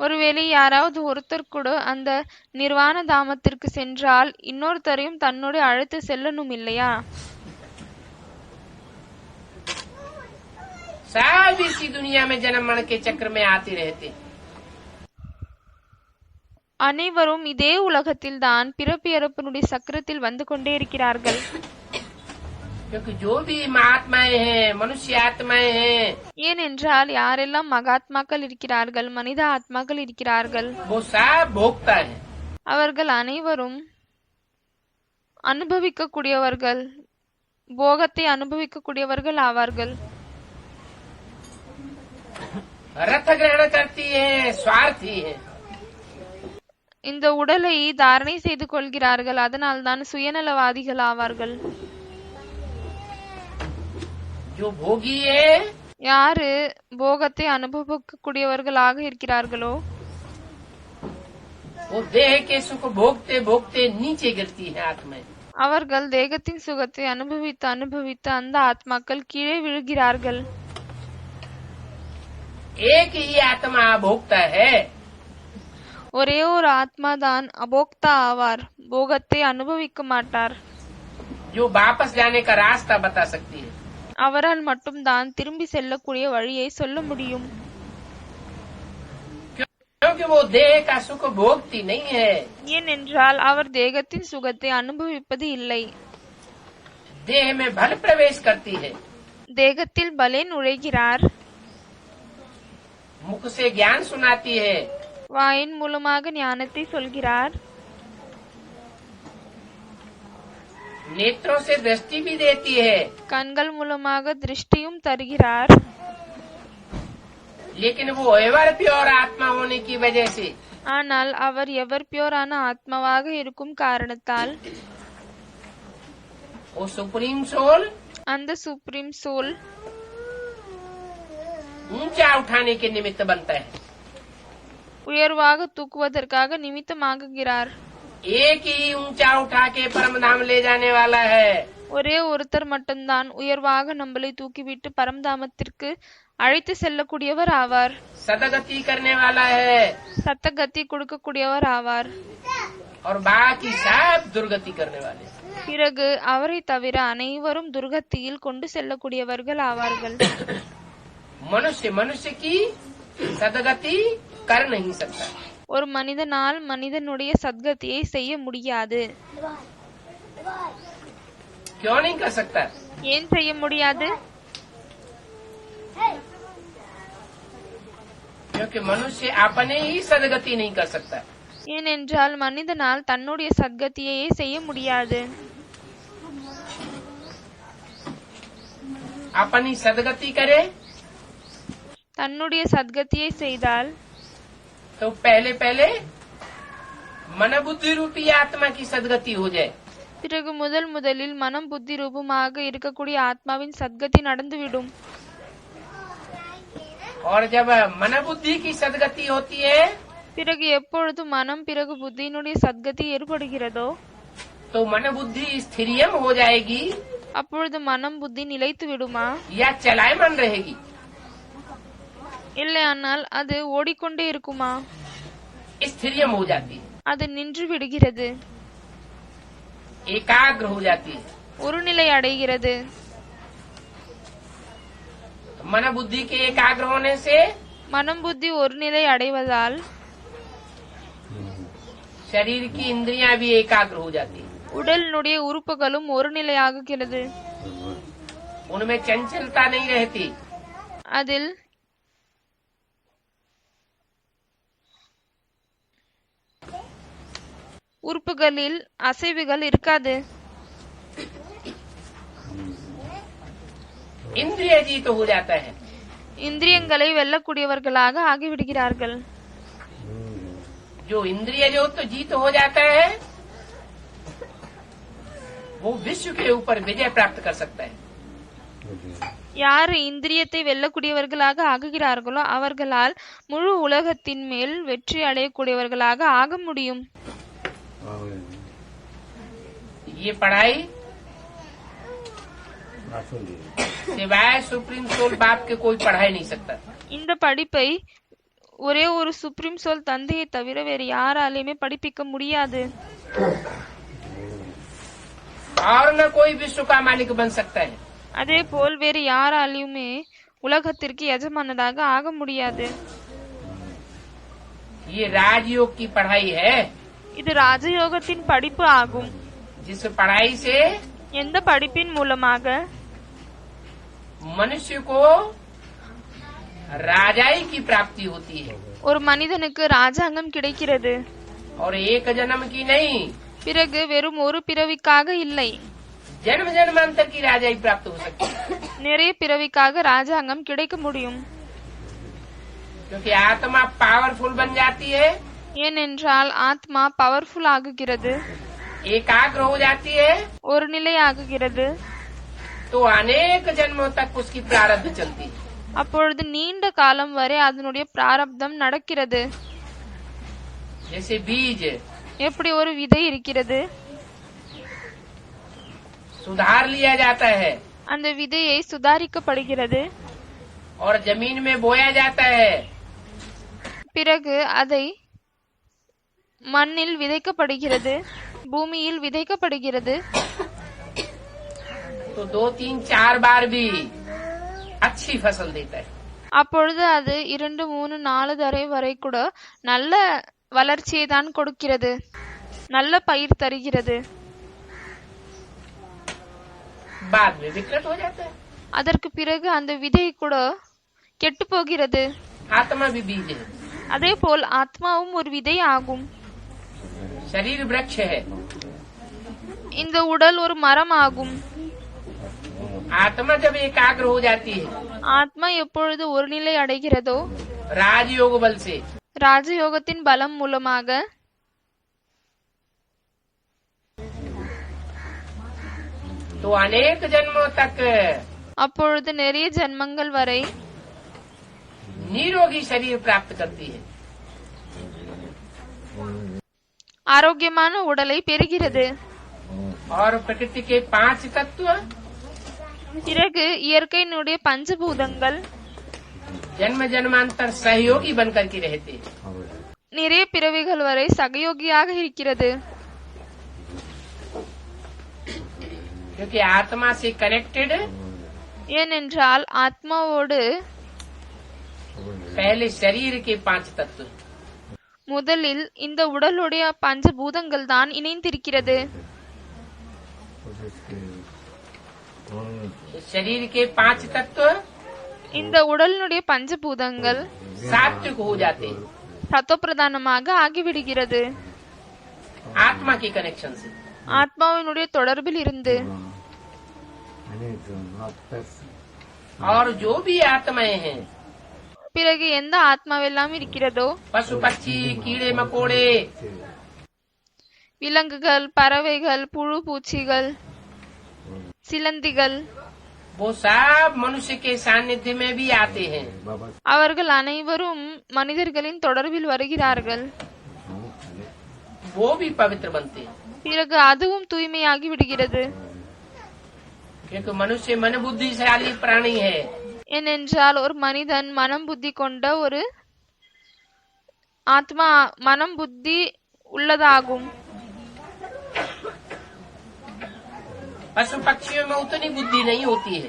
ஒருவேளை யாராவது ஒருத்தர் கூட அந்த நிர்வாண தாமத்திற்கு சென்றால் இன்னொருத்தரையும் தன்னோடு அழைத்து செல்லணும் இல்லையா? सब इसी दुनिया में जन्म मरण के चक्र में आते रहते. அனைவரும் இதே உலகத்தில் தான் பிறப்பு இறப்பினுடைய சக்கரத்தில் வந்து கொண்டே இருக்கிறார்கள். क्योंकि जो भी महात्माएं हैं, मनुष्य आत्माएं हैं, ஏனென்றால் யாரெல்லாம் மகாத்மாக்கள் இருக்கிறார்கள், மனித ஆத்மாக்கள் இருக்கிறார்கள், वो सब भोगता है. அவர்கள் அனைவரும் அனுபவிக்கக்கூடியவர்கள், போகத்தை அனுபவிக்கக்கூடியவர்கள் ஆவார்கள். रथ ग्रहण करती है, स्वार्थी है. இந்த உடலை தாரணை செய்து கொள்கிறார்கள், அதனால் தான் சுயநலவாதிகள் ஆவார்கள். जो भोगी है, யாரு போகத்தை அனுபவிக்கக்கூடியவர்களாக இருக்கிறார்களோ वो देह के सुख भोगते भोगते नीचे गिरती है आत्माएं. அவர்கள் தேகத்தின் சுகத்தை அனுபவித்து அனுபவித்து அந்த ஆத்மாக்கள் கீழே விழுகிறார்கள். एक ही आत्मा भोगता है. ஒரே ஒரு ஆத்மா தான் அபோக்தா ஆவார், போகத்தை அனுபவிக்க மாட்டார். जो वापस जाने का रास्ता बता सकती है. அவரால் மட்டும்தான் திரும்பி செல்லக்கூடிய வழியை சொல்ல முடியும். क्योंकि वो देह का सुख भोगती नहीं है. ஏனென்றால் அவர் தேகத்தின் சுகத்தை அனுபவிப்பது இல்லை. देह में भल प्रवेश करती है. தேகத்தில் பலே நுழைகிறார். मुख से ज्ञान सुनाती है. வாயின் மூலமாக ஞானத்தை சொல்கிறார். नेत्रों से दृष्टि भी देती है. கண்கள் மூலமாக திருஷ்டியும் தருகிறார். लेकिन वो एवर प्योर आत्मा होने की वजह से ஆனால் அவர் எவர் பியோரான ஆத்மாவாக இருக்கும் காரணத்தால் वो सुप्रीम सोल அந்த சுப்ரீம் சோல் ऊंचा उठाने के निमित्त बनता है. உயர்வாக தூக்குவதற்காக நிமித்தமாகுகிறார். एक ही ऊंचा उठा के परम धाम ले जाने वाला है. ஒரே ஒருத்தர் மட்டும்தான் உயர்வாக நம்மளை தூக்கிவிட்டு பரம்தாமத்திற்கு அழைத்து செல்லக்கூடியவர் ஆவார். सदगति करने वाला है சத்தகத்தி கொடுக்கக்கூடியவர் ஆவார். और बाकी सब दुर्गति करने वाले. பிறகு அவரை தவிர அனைவரும் துர்கத்தியில் கொண்டு செல்லக்கூடியவர்கள் ஆவார்கள். मनुष्य मनुष्य की सदगति कर नहीं सकता. ஒரு மனிதனால் மனிதனுடைய சத்கதியை செய்ய முடியாது. क्यों नहीं कर सकता? ஏன் செய்ய முடியாது? क्योंकि मनुष्य अपने ही सदगति नहीं कर सकता. ஏனென்றால் மனிதனால் தன்னுடைய சத்கதியையே செய்ய முடியாது. अपनी सदगति करे தன்னுடைய சத்கதியை செய்தால் तो पहले पहले मन बुद्धि रूपी आत्मा की सदगति हो जाए. பிறகு முதலில் மனம் புத்தி ரூபமாக இருக்கக்கூடிய ஆத்மாவின் சத்கதி நடந்துவிடும். और जब मन बुद्धि की सदगति होती है பிறகு எப்பொழுது மனம் பிறகு புத்தியினுடைய சத்கதி ஏற்படுகிறதோ तो मन बुद्धि स्थिरियम हो जाएगी அப்பொழுது மனம் புத்தி நிலைத்து விடுமா या चलायमान रहेगी. இல்லையானால் அது ஓடிக்கொண்டே இருக்குமா? स्थिरियम हो जाती है, அது நின்று விடுகிறது, एकाग्र हो जाती है। ஒரு நிலை அடைகிறது। मन बुद्धि के एकाग्र होने से மனம் புத்தி ஒரு நிலை அடைவதால் शरीर की इंद्रियां भी एकाग्र हो जाती है, உடலினுடைய உறுப்புகளும் ஒரு நிலையாகுகிறது। उनमें चंचलता नहीं रहती, அதில் உறுப்புகளில் அசைவுகள் இருக்காது। इंद्रिय जीत हो जाता है। இந்திரியங்களை வெல்லக்கூடியவர்களாக ஆகிவிடுகிறார்கள்। जो इंद्रिय जो तो जीत हो जाता है वो विश्व के ऊपर विजय प्राप्त कर सकता है। யார் இந்திரியத்தை வெல்லக்கூடியவர்களாக ஆகுகிறார்களோ அவர்களால் முழு உலகத்தின் மேல் வெற்றி அடையக்கூடியவர்களாக ஆக முடியும்। ये पढ़ाई सिवाय सुप्रीम सोल बाप के कोई पढ़ा ही नहीं सकता। இந்த படிப்பை ஒரே ஒரு சுப்ரீம் சோல் தந்தையை தவிர வேறு யாராலையுமே படிப்பிக்க முடியாது। और न कोई विश्व का मालिक बन सकता है। அதே போல் வேறு யாராலையுமே உலகத்திற்கு எஜமானதாக ஆக முடியாது। ये राजयोग की पढ़ाई है, இது ராஜயோகத்தின் படிப்பு ஆகும்। जिस पढ़ाई से எந்த படிப்பின் மூலமாக मनुष्य को राजाई की प्राप्ति होती है, ஒரு மனிதனுக்கு ராஜாங்கம் கிடைக்கிறது। और एक जन्म की नहीं, பிறகு வெறும் ஒரு பிறவிக்காக இல்லை, जन्म जन्मांतर की राजाई प्राप्त हो सकती है। நிறைய பிறவிக்காக ராஜாங்கம் கிடைக்க முடியும்। क्योंकि आत्मा पावरफुल बन जाती है, ஏனென்றால் ஆத்மா பவர்ஃபுல் ஆகுகிறது, एकाग्र हो जाती है, ஒரு நிலை ஆகுகிறது। तो अनेक जन्मों तक उसकी प्रारब्ध चलती है। அப்பொழுது நீண்ட காலம் வரை அதனுடைய பிராரப்தம் நடக்கிறது। जैसे बीज எப்படி ஒரு விதை இருக்கிறது, सुधार लिया जाता है அந்த விதையை சுதாரிக்கப்படுகிறது, और जमीन में बोया जाता है, பிறகு அதை மண்ணில் விதைக்கப்படுகிறது, பூமியில் விதைக்கப்படுகிறது। तो 2, 3, 4 बार भी अच्छी फसल देता है। அப்பொழுது அது 2, 3, 4 தடவை வரை கூட நல்ல வளர்ச்சியை தான் கொடுக்கிறது, நல்ல பயிர் தருகிறது। बाद में विकृत हो जाता है। அதற்கு பிறகு அந்த விதை கூட கெட்டு போகிறது। आत्मा भी बीज है, அதே போல் ஆத்மாவும் ஒரு விதை ஆகும்। शरीर वृक्ष है, இந்த உடல் ஒரு மரம் ஆகும்। आत्मा जब एकाग्र हो जाती है ஆத்மா எப்பொழுது ஒரு நிலை அடைகிறதோ राजयोग बल से, ராஜயோகத்தின் பலம் மூலமாக तो अनेक जन्मों तक அப்பொழுது நிறைய ஜென்மங்கள் வரை निरोगी शरीर प्राप्त करती है। ஆரோக்கியமான உடலை பெறுகிறது। और प्रकृति के 5 तत्व பிறகு இயற்கையினுடைய பஞ்சபூதங்கள் जन्म जन्मांतर सहयोगी बनकर के रहते हैं। நிறைய பிறவிகள் வரை சகயோகியாக இருக்கிறது। क्योंकि आत्मा से कनेक्टेड ஏனென்றால் ஆத்மாவோடு पहले शरीर के 5 तत्व, முதலில் இந்த உடலுடைய பஞ்சபூதங்கள் தான் இணைந்திருக்கிறது। शरीर के 5 तत्व இந்த உடலினுடைய பஞ்சபூதங்கள் सात्विक हो जाते हैं சத்தோப்பிரதானமாக ஆகிவிடுகிறது, आत्मा के कनेक्शन से। ஆத்மாவினுடைய தொடர்பில் இருந்து। और जो भी आत्माएं हैं, பிறகு எந்த ஆத்மாவெல்லாம் இருக்கிறதோ पशु पक्षी कीड़े मकोड़े, விலங்குகள், பறவைகள், புழு பூச்சிகள், சிலந்திகள், वो सब मनुष्य के सानिध्य में भी आते हैं। அவர்கள் அனைவரும் மனிதர்களின் தொடர்பில் வருகிறார்கள்। वो भी पवित्र बनते हैं, பிறகு அதுவும் தூய்மையாகி விடுகிறது। क्योंकि मनुष्य मन बुद्धिशाली प्राणी है। ஏனென்றால் ஒரு மனிதன் மனம் புத்தி கொண்ட ஒரு ஆத்மா மனம் புத்தி உள்ளதாகும். पशु पक्षियों में उतनी बुद्धि नहीं होती है,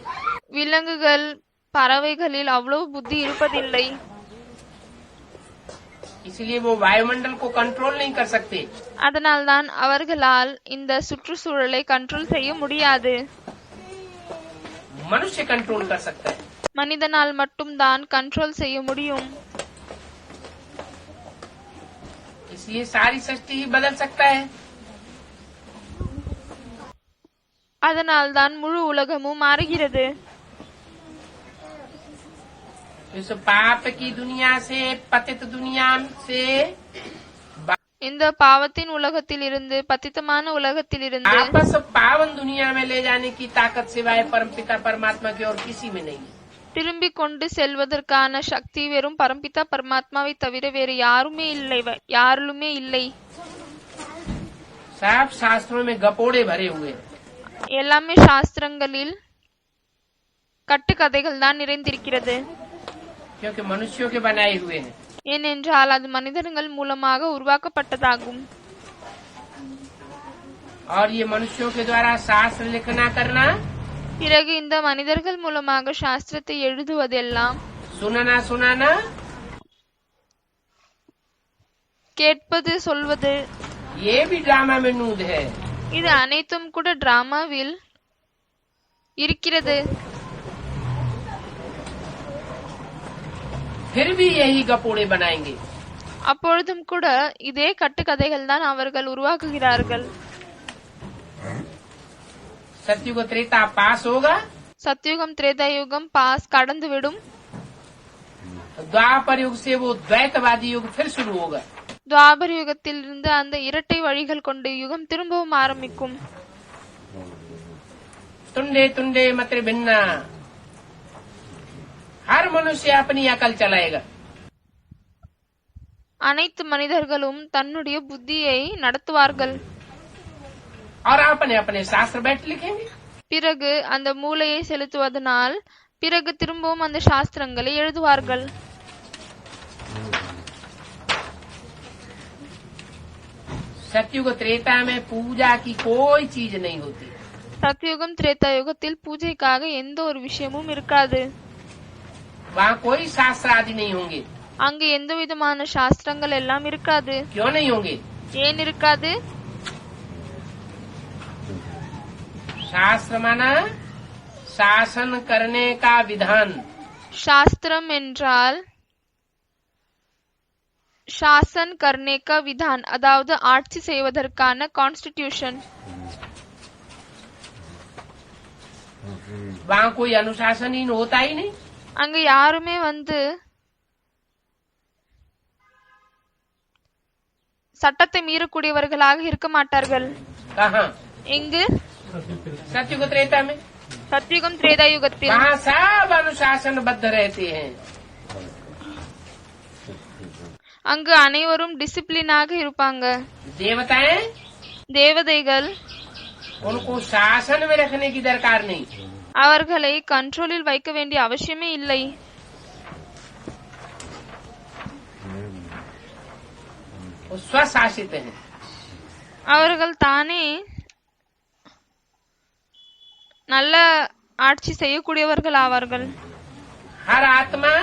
விலங்குகள் பறவைகளில் அவ்வளவு புத்தி இருப்பதில்லை. इसलिए वो वायुमंडल को कंट्रोल नहीं कर सकते. அதனால்தான் அவர்களால் இந்த சுற்றுச்சூழலை கண்ட்ரோல் செய்ய முடியாது. मनुष्य कंट्रोल कर सकता है. மனிதனால் மட்டும்தான் கண்ட்ரோல் செய்ய முடியும். इसलिए सारी सृष्टि ही बदल सकता है. அதனால்தான் முழு உலகமும் மாறுகிறது. इस पाप की दुनिया से, पतित दुनिया से, இந்த பாவத்தின் உலகத்தில் இருந்து பतितமான உலகத்தில் இருந்து आपस पावन दुनिया में ले जाने की ताकत सिवाय परमपिता परमात्मा की और किसी में नहीं है. திரும்பிக் கொண்டு செல்வதற்கான சக்தி வெறும் பரம்பிதா பரமாத்மாவை தவிர வேறு யாருமே இல்லை. सब शास्त्रों में गपोड़े भरे हुए हैं. எல்லாமே சாஸ்திரங்களில் கட்டுக்கதைகள் தான் நிறைந்திருக்கிறது. क्योंकि मनुष्यों के बनाए हुए हैं. ஏனென்றால் அது மனிதர்கள் மூலமாக உருவாக்கப்பட்டதாகும். और ये मनुष्यों के द्वारा शास्त्र लिखना करना, பிறகு இந்த மனிதர்கள் மூலமாக சாஸ்திரத்தை எழுதுவதெல்லாம், सुनना सुनाना, கேட்பது சொல்வது, ये भी ड्रामा में नूद है. இது அனைத்தும் கூட டிராமாவில் இருக்கிறது. फिर भी यही गपोड़े बनाएंगे. அப்பொழுதும் கூட இதே கட்டுக்கதைகள் தான் அவர்கள் உருவாக்குகிறார்கள். सत्युग त्रेता पास होगा, சத்யுகம் திரேதாயுகம் பாஸ் கடந்துவிடும். द्वापर युग से वो द्वैतवादी युग फिर शुरू होगा. துவாபர யுகத்தில் இருந்து அந்த இரட்டை வழிகள் கொண்ட யுகம் திரும்பவும் ஆரம்பிக்கும். तुंडे तुंडे मत्र भिन्ना, हर मनुष्य अपनी अकल चलाएगा. அனைத்து மனிதர்களும் தன்னுடைய புத்தியை நடத்துவார்கள். और अपने अपने शास्त्र बैठ लिखेंगे. பிறகு அந்த மூளையை செலுத்துவதனால் பிறகு திரும்பவும் அந்த சாஸ்திரங்களை எழுதுவார்கள். सतयुग त्रेता में पूजा की कोई चीज नहीं होती. சத்யுகம் திரேதாயுகத்தில் பூஜைக்காக எந்த ஒரு விஷயமும் இருக்காது. वहाँ कोई शास्त्र आदि नहीं होंगे. அங்கு எந்த விதமான சாஸ்திரங்கள் எல்லாம் இருக்காது. क्यों नहीं होंगे? ஏன் இருக்காது? शास्त्र माना शासन करने का विधान. சாஸ்திரம் என்றால் சாசன் கர்னே கா விதான், அதாவது ஆட்சி செய்வதற்கான கான்ஸ்டிடியூஷன். वहाँ कोई अनुशासनहीन होता ही नहीं. அங்க யாருமே சட்டத்தை மீறக்கூடியவர்களாக இருக்க மாட்டார்கள். कहाँ? எங்கு? सतयुग त्रेता में. சத்யுகம் திரேதாயுகத்தில் वहाँ सब अनुशासनबद्ध रहते हैं. அங்கு அனைவரும் டிசிப்ளினாக இருப்பாங்க. देवताएं, தேவதைகள் उनको शासन में रखने की दरकार नहीं. அவர்களை கண்ட்ரோலில் வைக்க வேண்டிய அவசியமே இல்லை. वो स्वशासित हैं. அவர்கள் தானே நல்ல ஆட்சி செய்யக்கூடியவர்கள் ஆவார்கள். हर आत्मा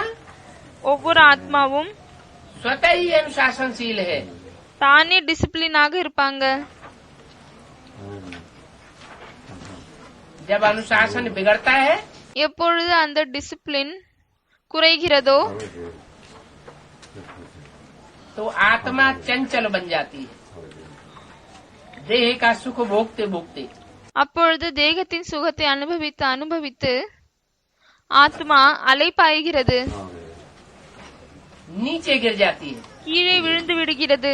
ஒவ்வொரு ஆத்மாவும் स्वतः ही अनुशासनशील है. தானே டிசிப்ளினாக இருப்பாங்க. जब अनुशासन बिगड़ता है எப்பொழுது அந்த டிசிப்ளின் குறைகிறதோ तो आत्मा चंचल बन जाती है. देह का सुख भोगते भोगते அப்பொழுது தேகத்தின் சுகத்தை அனுபவித்து அனுபவித்து ஆத்மா அலைபாய்கிறது, नीचे गिर जाती है. கீழே விழுந்து விடுகிறது.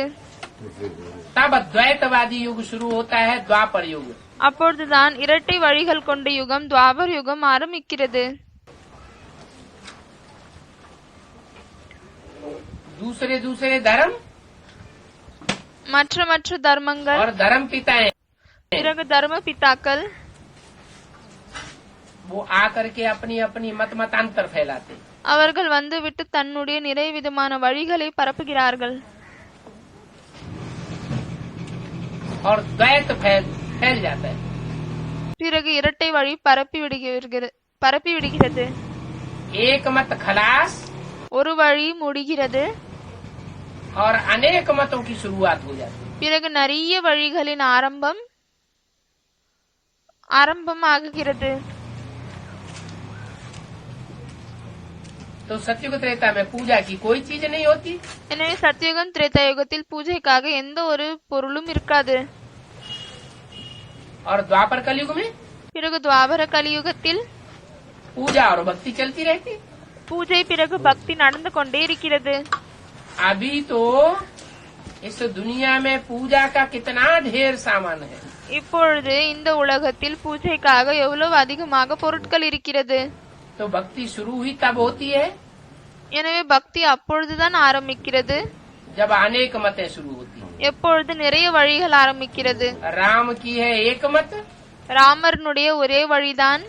तब द्वैतवादी युग शुरू होता है, द्वापर युग. அப்பொழுதுதான் இரட்டை வழிகள் கொண்ட யுகம் துவாபர் யுகம் ஆரம்பிக்கிறது. दूसरे दूसरे धर्म மற்ற மற்ற தர்மங்கள், और धर्म पिताएं பிறகு தர்ம பிதாக்கள் वो आकर के अपनी अपनी मतांतर फैलाते। அவர்கள் வந்துவிட்டு தன்னுடைய நிறைய விதமான வழிகளை பரப்புகிறார்கள். और द्वैत फैल जाता है। பிறகு இரட்டை வழி பரப்பி விடுகிறது. एक मत खलास ஒரு வழி முடிகிறது. और अनेक मतों की शुरुआत हो जाती है। பிறகு நிறைய வழிகளின் ஆரம்பம் ஆகுகிறது. तो सतयुग त्रेता में पूजा की कोई चीज नहीं होती। எனவே சத்தியுகம் திரேதாயுகத்தில் பூஜைக்காக எந்த ஒரு பொருளும் இருக்காது. और द्वापर कलयुग में பிறகு துவாபர கலியுகத்தில் पूजा और भक्ति चलती रहती। பூஜை பிறகு பக்தி நடந்து கொண்டே இருக்கிறது. अभी तो इस दुनिया में पूजा का कितना ढेर सामान है। இப்பொழுது இந்த உலகத்தில் பூஜைக்காக எவ்வளவு அதிகமாக பொருட்கள் இருக்கிறது. तो भक्ति शुरू हुई तब होती है எனவே பக்தி அப்பொழுதுதான் ஆரம்பிக்கிறது, जब अनेक मतें शुरू होती है। எப்பொழுது நிறைய வழிகள் ஆரம்பிக்கிறது. राम की है एक मत, ராமர்னுடைய ஒரே வழிதான்.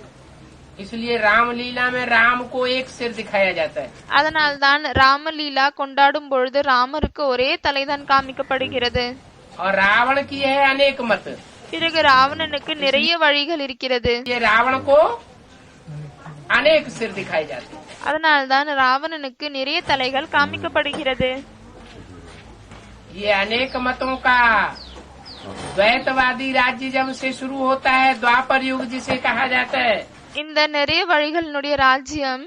इसलिए रामलीला में राम को एक सिर दिखाया जाता है। அதனால்தான் ராமலீலா கொண்டாடும் பொழுது ராமருக்கு ஒரே தலைதான் காமிக்கப்படுகிறது. और रावण की है अनेक मत, பிறகு ராவணனுக்கு நிறைய வழிகள் இருக்கிறது. ये रावण को अनेक सिर दिखाए जाते हैं। அதனால்தான் ராவணனுக்கு நிறைய தலைகள் காமிக்கப்படுகிறது. ये अनेक मतों का द्वैतवादी राज्य जब से शुरू होता है, द्वापर युग जिसे कहा जाता है, இந்த நிறைய வழிகளினுடைய ராஜ்யம்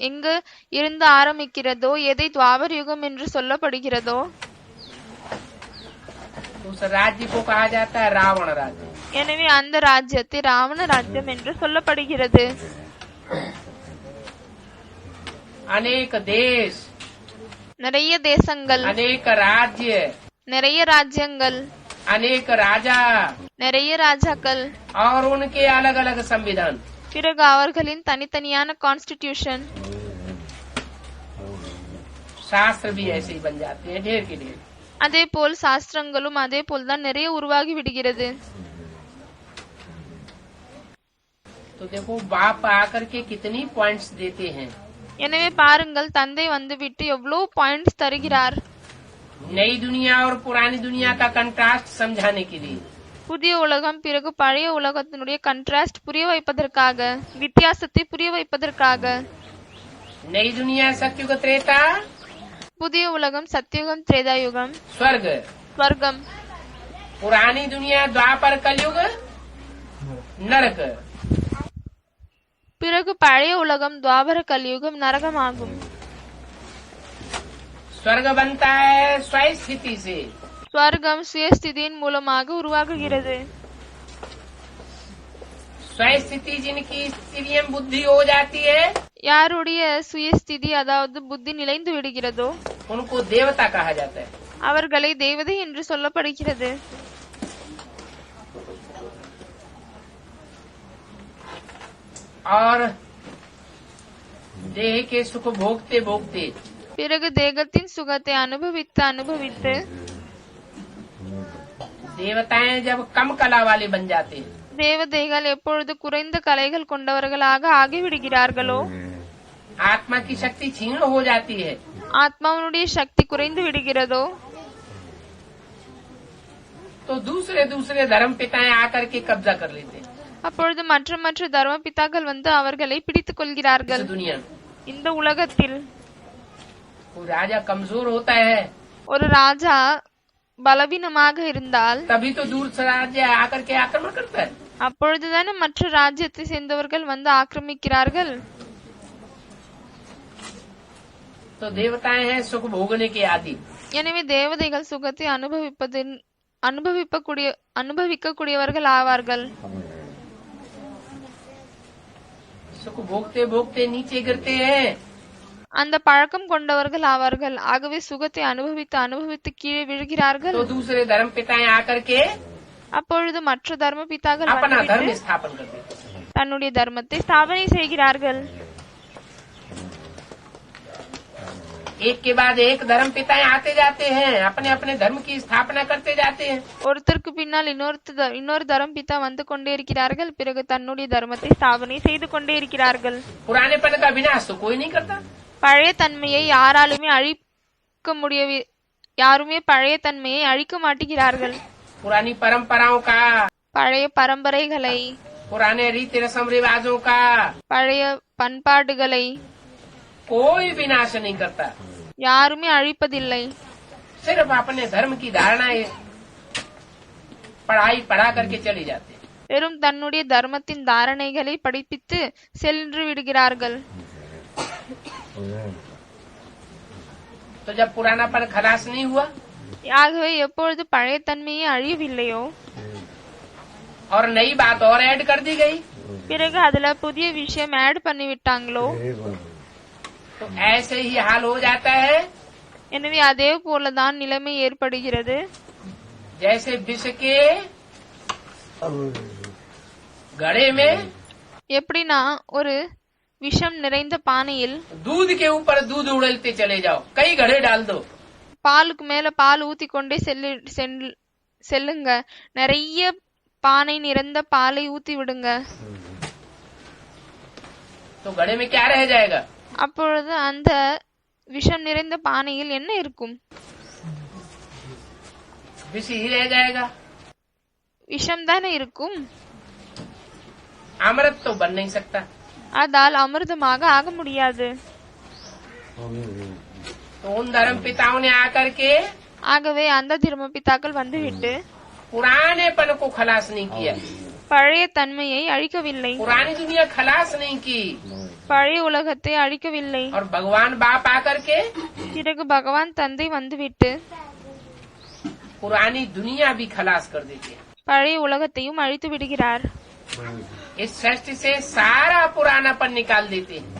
எங்கு இருந்து ஆரம்பிக்கிறதோ, எதை துவாபர யுகம் என்று சொல்லப்படுகிறதோ, उस राज्य को कहा जाता है रावण राज्य। எனவே அந்த ராஜ்யத்தை ராவண ராஜ்யம் என்று சொல்லப்படுகிறது. अनेक देश, நிறைய தேசங்கள், अनेक राज्य, நிறைய ராஜ்யங்கள், अनेक राजा நிறைய ராஜாக்கள், और उनके अलग अलग संविधान। பிறகு அவர்களின் தனித்தனியான கான்ஸ்டிடியூஷன், शास्त्र भी ऐसे ही बन जाते हैं, ढेर के ढेर। அதே போல் சாஸ்திரங்களும் அதே போல்தான் நிறைய உருவாகி விடுகிறது. तो देखो बाप आकर के कितनी पॉइंट्स देते हैं। எனவே பாருங்கள், தந்தை வந்துவிட்டு எவ்வளவு பாயிண்ட்ஸ் தருகிறார். नई दुनिया और पुरानी दुनिया का कंट्रास्ट समझाने के लिए। புதிய உலகம் பிறகு பழைய உலகத்தினுடைய கண்ட்ராஸ்ட் புரிய வைப்பதற்காக, வித்தியாசத்தை புரிய வைப்பதற்காக. नई दुनिया सत्युग त्रेता, புதிய உலகம் சத்தியுகம் திரேதாயுகம், स्वर्ग। ஸ்வர்க்கம். पुरानी दुनिया द्वापर कलयुग, नरक। பிறகு பழைய உலகம் துவாபர கலியுகம் நரகமாகும். स्वर्ग बनता है स्वयं स्थिति से, ஸ்வர்க்கம் சுயஸ்திதியின் மூலமாக உருவாகுகிறது. स्वयं स्थिति जिनकी स्थिरियम बुद्धि हो जाती है, யாருடைய சுயஸ்திதி அதாவது புத்தி நிலைந்து விடுகிறதோ उनको देवता कहा जाता है। அவர்களை தேவதை என்று சொல்லப்படுகிறது. और देह के सुख भोगते भोगते பிறகு தேகத்தின் சுகத்தை அனுபவித்து देवताएं जब कम कला वाले बन जाते हैं, தேவதைகள் எப்பொழுது குறைந்த கலைகள் கொண்டவர்களாக ஆகிவிடுகிறார்களோ, आत्मा की शक्ति क्षीण हो जाती है, ஆத்மாவுடைய சக்தி குறைந்து விடுகிறதோ, तो दूसरे दूसरे धर्म पिताएं आकर के कब्जा कर लेते हैं அப்பொழுது மற்ற மற்ற தர்ம பிதாக்கள் வந்து அவர்களை பிடித்துக் கொள்கிறார்கள். इस दुनिया में। இந்த உலகத்தில் कोई राजा कमजोर होता है, ஒரு ராஜா பலவீனமாக இருந்தால் तभी तो दूसरा राज्य आकर के आक्रमण करता है। அப்பொழுதுதானே மற்ற ராஜ்யத்தை சேர்ந்தவர்கள் வந்து ஆக்கிரமிக்கிறார்கள். तो देवताएं हैं सुख भोगने के आदि। எனவே தேவதைகள் சுகத்தை அனுபவிக்கக்கூடியவர்கள் ஆவார்கள். सुख भोगते भोगते नीचे गिरते हैं, அந்த பழக்கம் கொண்டவர்கள் ஆவார்கள். ஆகவே சுகத்தை அனுபவித்து கீழே விழுகிறார்கள். तो दूसरे धर्म पिताएं आकर के அப்பொழுது மற்ற தர்ம பிதாக்கள் अपना धर्म வந்துவிட்டு स्थापन कर देते हैं। தன்னுடைய தர்மத்தை ஸ்தாபனை செய்கிறார்கள். एक के बाद एक धर्म पिताएं आते जाते हैं, अपने अपने धर्म की स्थापना करते जाते हैं। ஒருத்தருக்கு பின்னால் இன்னொரு தரம் பிதா வந்து கொண்டே இருக்கிறார்கள். பிறகு தன்னுடைய தர்மத்தை ஸ்தாபனை செய்து கொண்டே இருக்கிறார்கள். पुरानेपन का विनाश तो कोई नहीं करता। பழைய தன்மையை யாருமே பழைய தன்மையை அழிக்க மாட்டேங்கிறார்கள். पुरानी परंपराओं का, பழைய பரம்பரைகளை, पुराने रीति रस्म रिवाजों का பழைய பண்பாடுகளை कोई विनाश नहीं करता। யாருமே அழிப்பதில்லை. सिर्फ अपने धर्म की धारणाएं पढ़ा करके चले जाते हैं। வெறும் தன்னுடைய தர்மத்தின் தாரணைகளை படிப்பித்து சென்று விடுகிறார்கள். तो जब पुरानापन खलास नहीं हुआ ஆகவே எப்பொழுது பழைய தன்மையை அழியவில்லையோ और नई बात और ऐड कर दी गई, பிறகு அதுல புதிய விஷயம் ஆட் பண்ணி விட்டாங்களோ, तो ऐसे ही हाल हो जाता है எனவே அதே போலதான் நிலைமை ஏற்படுகிறது. जैसे विष के घड़े में எப்படின்னா ஒரு விஷம் நிறைந்த பானையில் दूध के ऊपर दूध उड़लते चले जाओ, कई घड़े डाल दो, பாலுக்கு மேல பால் ஊத்தி கொண்டே செல்லுங்க, நிறைய பானை நிறைந்த பாலை ஊத்தி விடுங்க. तो घड़े में क्या रह जाएगा? அப்பொழுது அந்த விஷம் நிறைந்த பானையில் என்ன இருக்கும்? विष ही रह जाएगा, விஷம் தானே இருக்கும். अमृत तो बन नहीं सकता। அதால் அமிர்தமாக ஆக முடியாது. तो उन धर्म पिताओं ने आकर के ஆகவே அந்த தர்ம பிதாக்கள் வந்துவிட்டு पुरानेपन को खलास नहीं किया, பழைய தன்மையை அழிக்கவில்லை, पुरानी दुनिया खलास नहीं की, பழைய உலகத்தை அழிக்கவில்லை. और भगवान बाप आकर के பிறகு பகவான் தந்தை வந்துவிட்டு पुरानी दुनिया भी खलास कर देते हैं। பழைய உலகத்தையும் அழித்து விடுகிறார். इस सृष्टि से सारा पुरानापन निकाल देते हैं।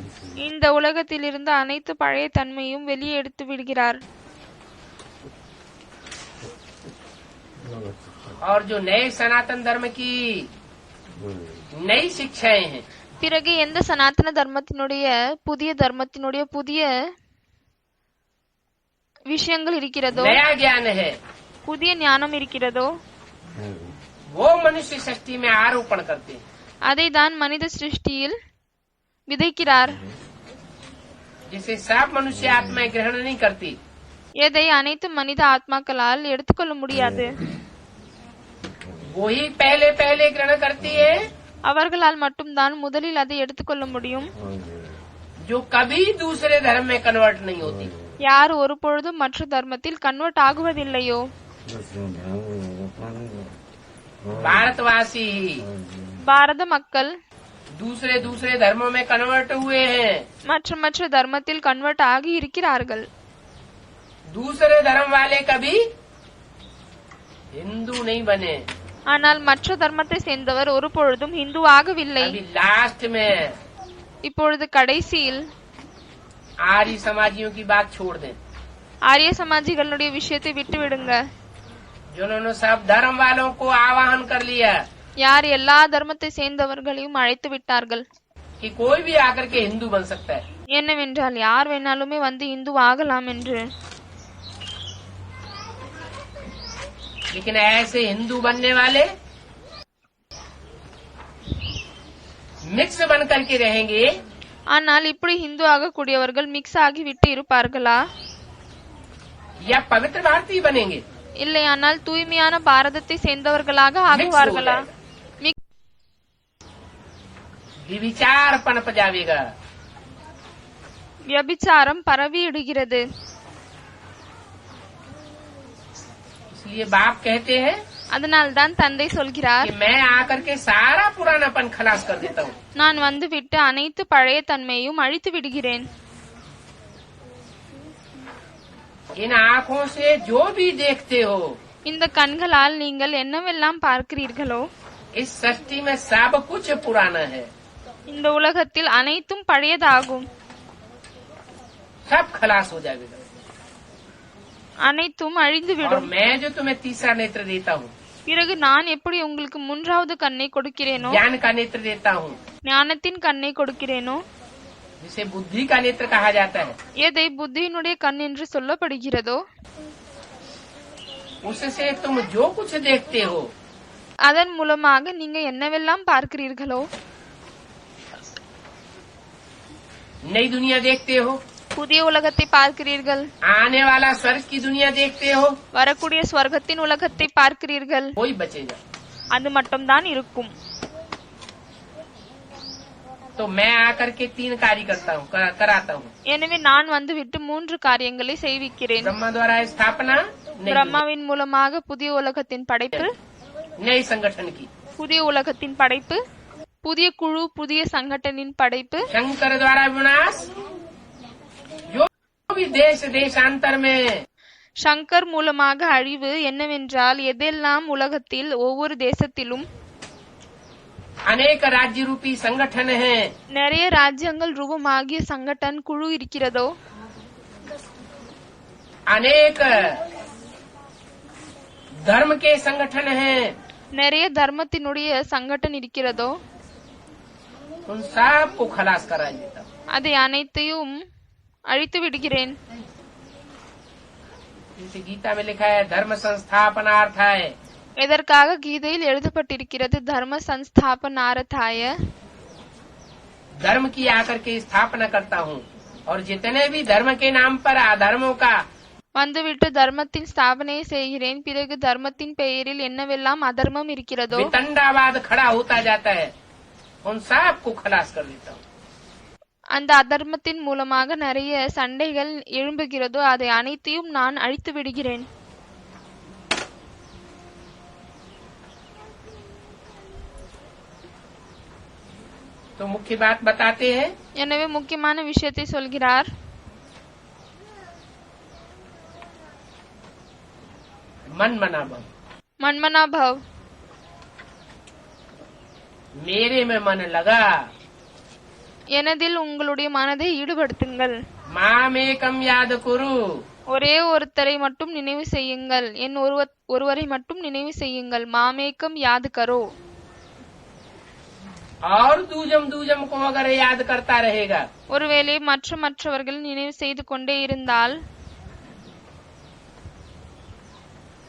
இந்த உலகத்தில் இருந்து அனைத்து பழைய தன்மையும் வெளியே எடுத்து விடுகிறார். और जो नए सनातन धर्म की नई शिक्षाएं हैं, பிறகு எந்த சனாதன தர்மத்தினுடைய புதிய விஷயங்கள் இருக்கிறதோ, नया ज्ञान है, புதிய ஞானம் இருக்கிறதோ, वो मनुष्य सृष्टि में आरोपण करते हैं। அதை தான் மனித சிருஷ்டியில் விதைக்கிறார். जिसे सब मनुष्य आत्माएं ग्रहण नहीं करती, எதை அனைத்து மனித ஆத்மாக்களால் எடுத்துக்கொள்ள முடியாது, वो ही पहले पहले ग्रहण करती है, அவர்களால் மட்டும்தான் முதலில் அதை எடுத்துக்கொள்ள முடியும். जो कभी दूसरे धर्म में कन्वर्ट नहीं होती। யார் ஒரு பொழுதும் மற்ற தர்மத்தில் கன்வெர்ட் ஆகுவதில்லையோ, भारतवासी பாரத மக்கள் दूसरे धर्मों में कन्वर्ट हुए हैं। மற்ற தர்மத்தில் கன்வெர்ட் ஆகி இருக்கிறார்கள். दूसरे धर्म वाले कभी हिंदू नहीं बने। ஆனால் மற்ற தர்மத்தை சேர்ந்தவர் ஒரு பொழுதும் ஹிந்து ஆகவில்லை. अभी लास्ट में இப்பொழுது கடைசியில் आर्य समाजियों की बात छोड़ दें, ஆரிய சமாஜிகளுடைய விஷயத்தை விட்டு விடுங்க. जिन्होंने सब धर्म वालों को आवाहन कर लिया யார் எல்லா தர்மத்தை சேர்ந்தவர்களையும் அழைத்து விட்டார்கள். कि कोई भी आकर के हिंदू बन सकता है। என்னவென்றால் யார் வேணாலுமே வந்து இந்து ஆகலாம் என்று. लेकिन ऐसे हिंदू बनने वाले मिक्स बन करके रहेंगे, ஆனால் இப்படி ஹிந்து ஆகக்கூடியவர்கள் மிக்ஸ் ஆகிவிட்டு இருப்பார்களா? या पवित्र भारतीय बनेंगे? இல்லை, ஆனால் தூய்மையான பாரதத்தை சேர்ந்தவர்களாக ஆகுவார்களா? विचार पनप जाएगा, வியபிச்சாரம் பரவிடுகிறது. इसलिए बाप कहते हैं அதனால்தான் தந்தை சொல்கிறார், कि मैं आकर के सारा पुरानापन खलास कर देता हूँ। நான் வந்துவிட்டு அனைத்து பழைய தன்மையும் அழித்து விடுகிறேன். इन आँखों से जो भी देखते हो, இந்த கண்களால் நீங்கள் என்னவெல்லாம் பார்க்கிறீர்களோ, इस सृष्टि में सब कुछ पुराना है, இந்த உலகத்தில் அனைத்தும் பழையதாகும். सब खलास हो जाएगा। அனைத்தும் और அழிந்துவிடும். मैं जो तुम्हें तीसरा नेत्र देता हूँ, பிறகு நான் எப்படி உங்களுக்கு மூன்றாவது கண்ணை கொடுக்கிறேனோ, ज्ञान का नेत्र देता हूँ, ஞானத்தின் கண்ணை கொடுக்கிறேனோ, जिसे बुद्धि का नेत्र कहा जाता है, எதை புத்தியினுடைய கண் என்று சொல்லப்படுகிறதோ उससे तुम जो कुछ देखते हो, அதன் மூலமாக நீங்க என்னவெல்லாம் பார்க்கிறீர்களோ, नई दुनिया देखते हो, புதிய உலகத்தை பார்க்கிறீர்கள், आने वाला स्वर्ग की दुनिया देखते हो, வரக்கூடிய ஸ்வர்க்கத்தின் உலகத்தை பார்க்கிறீர்கள், कोई बचेगा। அது மட்டும்தான் இருக்கும். तो मैं आकर के 3 कार्य करता हूँ, कराता हूँ। எனவே நான் வந்துவிட்டு 3 காரியங்களை செய்விக்கிறேன். ब्रह्मा द्वारा स्थापना, नई பிரம்மாவின் மூலமாக புதிய உலகத்தின் படைப்பு, नई संगठन की, புதிய உலகத்தின் படைப்பு, புதிய குழு, புதிய சங்கடனின் படைப்பு, शंकर द्वारा विनाश, जो भी देश देशांतर में சங்கர் மூலமாக அழிவு. என்னவென்றால் எதெல்லாம் உலகத்தில் ஒவ்வொரு தேசத்திலும் अनेक राज्य रूपी संगठन है, நிறைய ராஜ்யங்கள் ரூபமாகிய சங்கடன் குழு இருக்கிறதோ, अनेक धर्म के संगठन हैं, நிறைய தர்மத்தினுடைய சங்கடன் இருக்கிறதோ, उन सब को खलास करा देता हूँ। அதை அனைத்தையும் அழித்து விடுகிறேன். जैसे गीता में लिखा है, धर्म संस्थापनार्थाय, எதற்காக கீதையில் எழுதப்பட்டிருக்கிறது? தர்ம சம்ஸ்தாபனார்த்தாய, धर्म की आकर के स्थापना करता हूँ, और जितने भी धर्म के नाम पर अधर्मों का, வந்துவிட்டு தர்மத்தின் ஸ்தாபனையை செய்கிறேன். பிறகு தர்மத்தின் பெயரில் என்னவெல்லாம் அதர்மம் இருக்கிறதோ, वितंडावाद खड़ा होता जाता है, उन सब को खलास कर देता हूँ। அந்த அதர்மத்தின் மூலமாக நிறைய சண்டைகள் எழும்புகிறதோ, அதை அனைத்தையும் நான் அழித்து விடுகிறேன். तो मुख्य बात बताते हैं, எனவே முக்கியமான விஷயத்தை சொல்கிறார். मन मना भव, மன்மனா பவ், मेरे में मन लगा, எனதில் உங்களுடைய மனதை ஈடுபடுத்துங்கள், मामेकम याद कुरु, ஒரே ஒருத்தரை மட்டும் நினைவு செய்யுங்கள், என் ஒருவரை மட்டும் நினைவு செய்யுங்கள். மாமேக்கம் யாது கரோ, और दूजम दूजम को अगर याद करता रहेगा, ஒருவேளை மற்றவர்கள் நினைவு செய்து கொண்டே இருந்தால்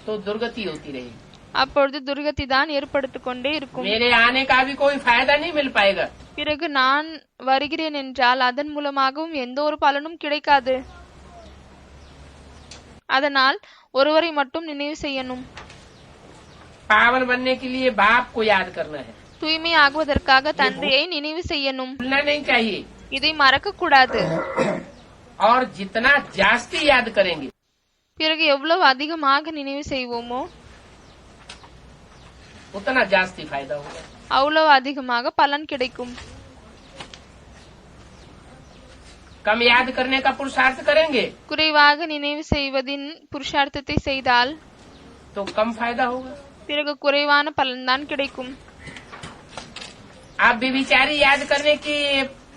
तो दुर्गति होती रहेगी, அப்பொழுது துர்கதி தான் ஏற்படுத்திக் கொண்டே இருக்கும். मेरे आने का भी कोई फायदा नहीं मिल पाएगा। பிறகு நான் வருகிறேன் என்றால் அதன் மூலமாகவும் எந்த ஒரு பலனும் கிடைக்காது. அதனால் ஒருவரை மட்டும் நினைவு செய்யணும். पावन बनने के लिए बाप को याद करना है, தூய்மை ஆகுவதற்காக தந்தையை நினைவு செய்யணும். भूलना नहीं चाहिए, இதை மறக்க கூடாது. और जितना जास्ती याद करेंगे, பிறகு எவ்வளவு அதிகமாக நினைவு செய்வோமோ उतना जास्ती फायदा होगा। அவ்வளவு அதிகமாக பலன் கிடைக்கும். कम याद करने का पुरुषार्थ करेंगे குறைவாக நினைவு செய்வதின் புருஷார்த்தத்தை செய்தால் तो कम फायदा होगा। பிறகு குறைவான பலன்தான் கிடைக்கும். आप व्यभिचारी याद करने की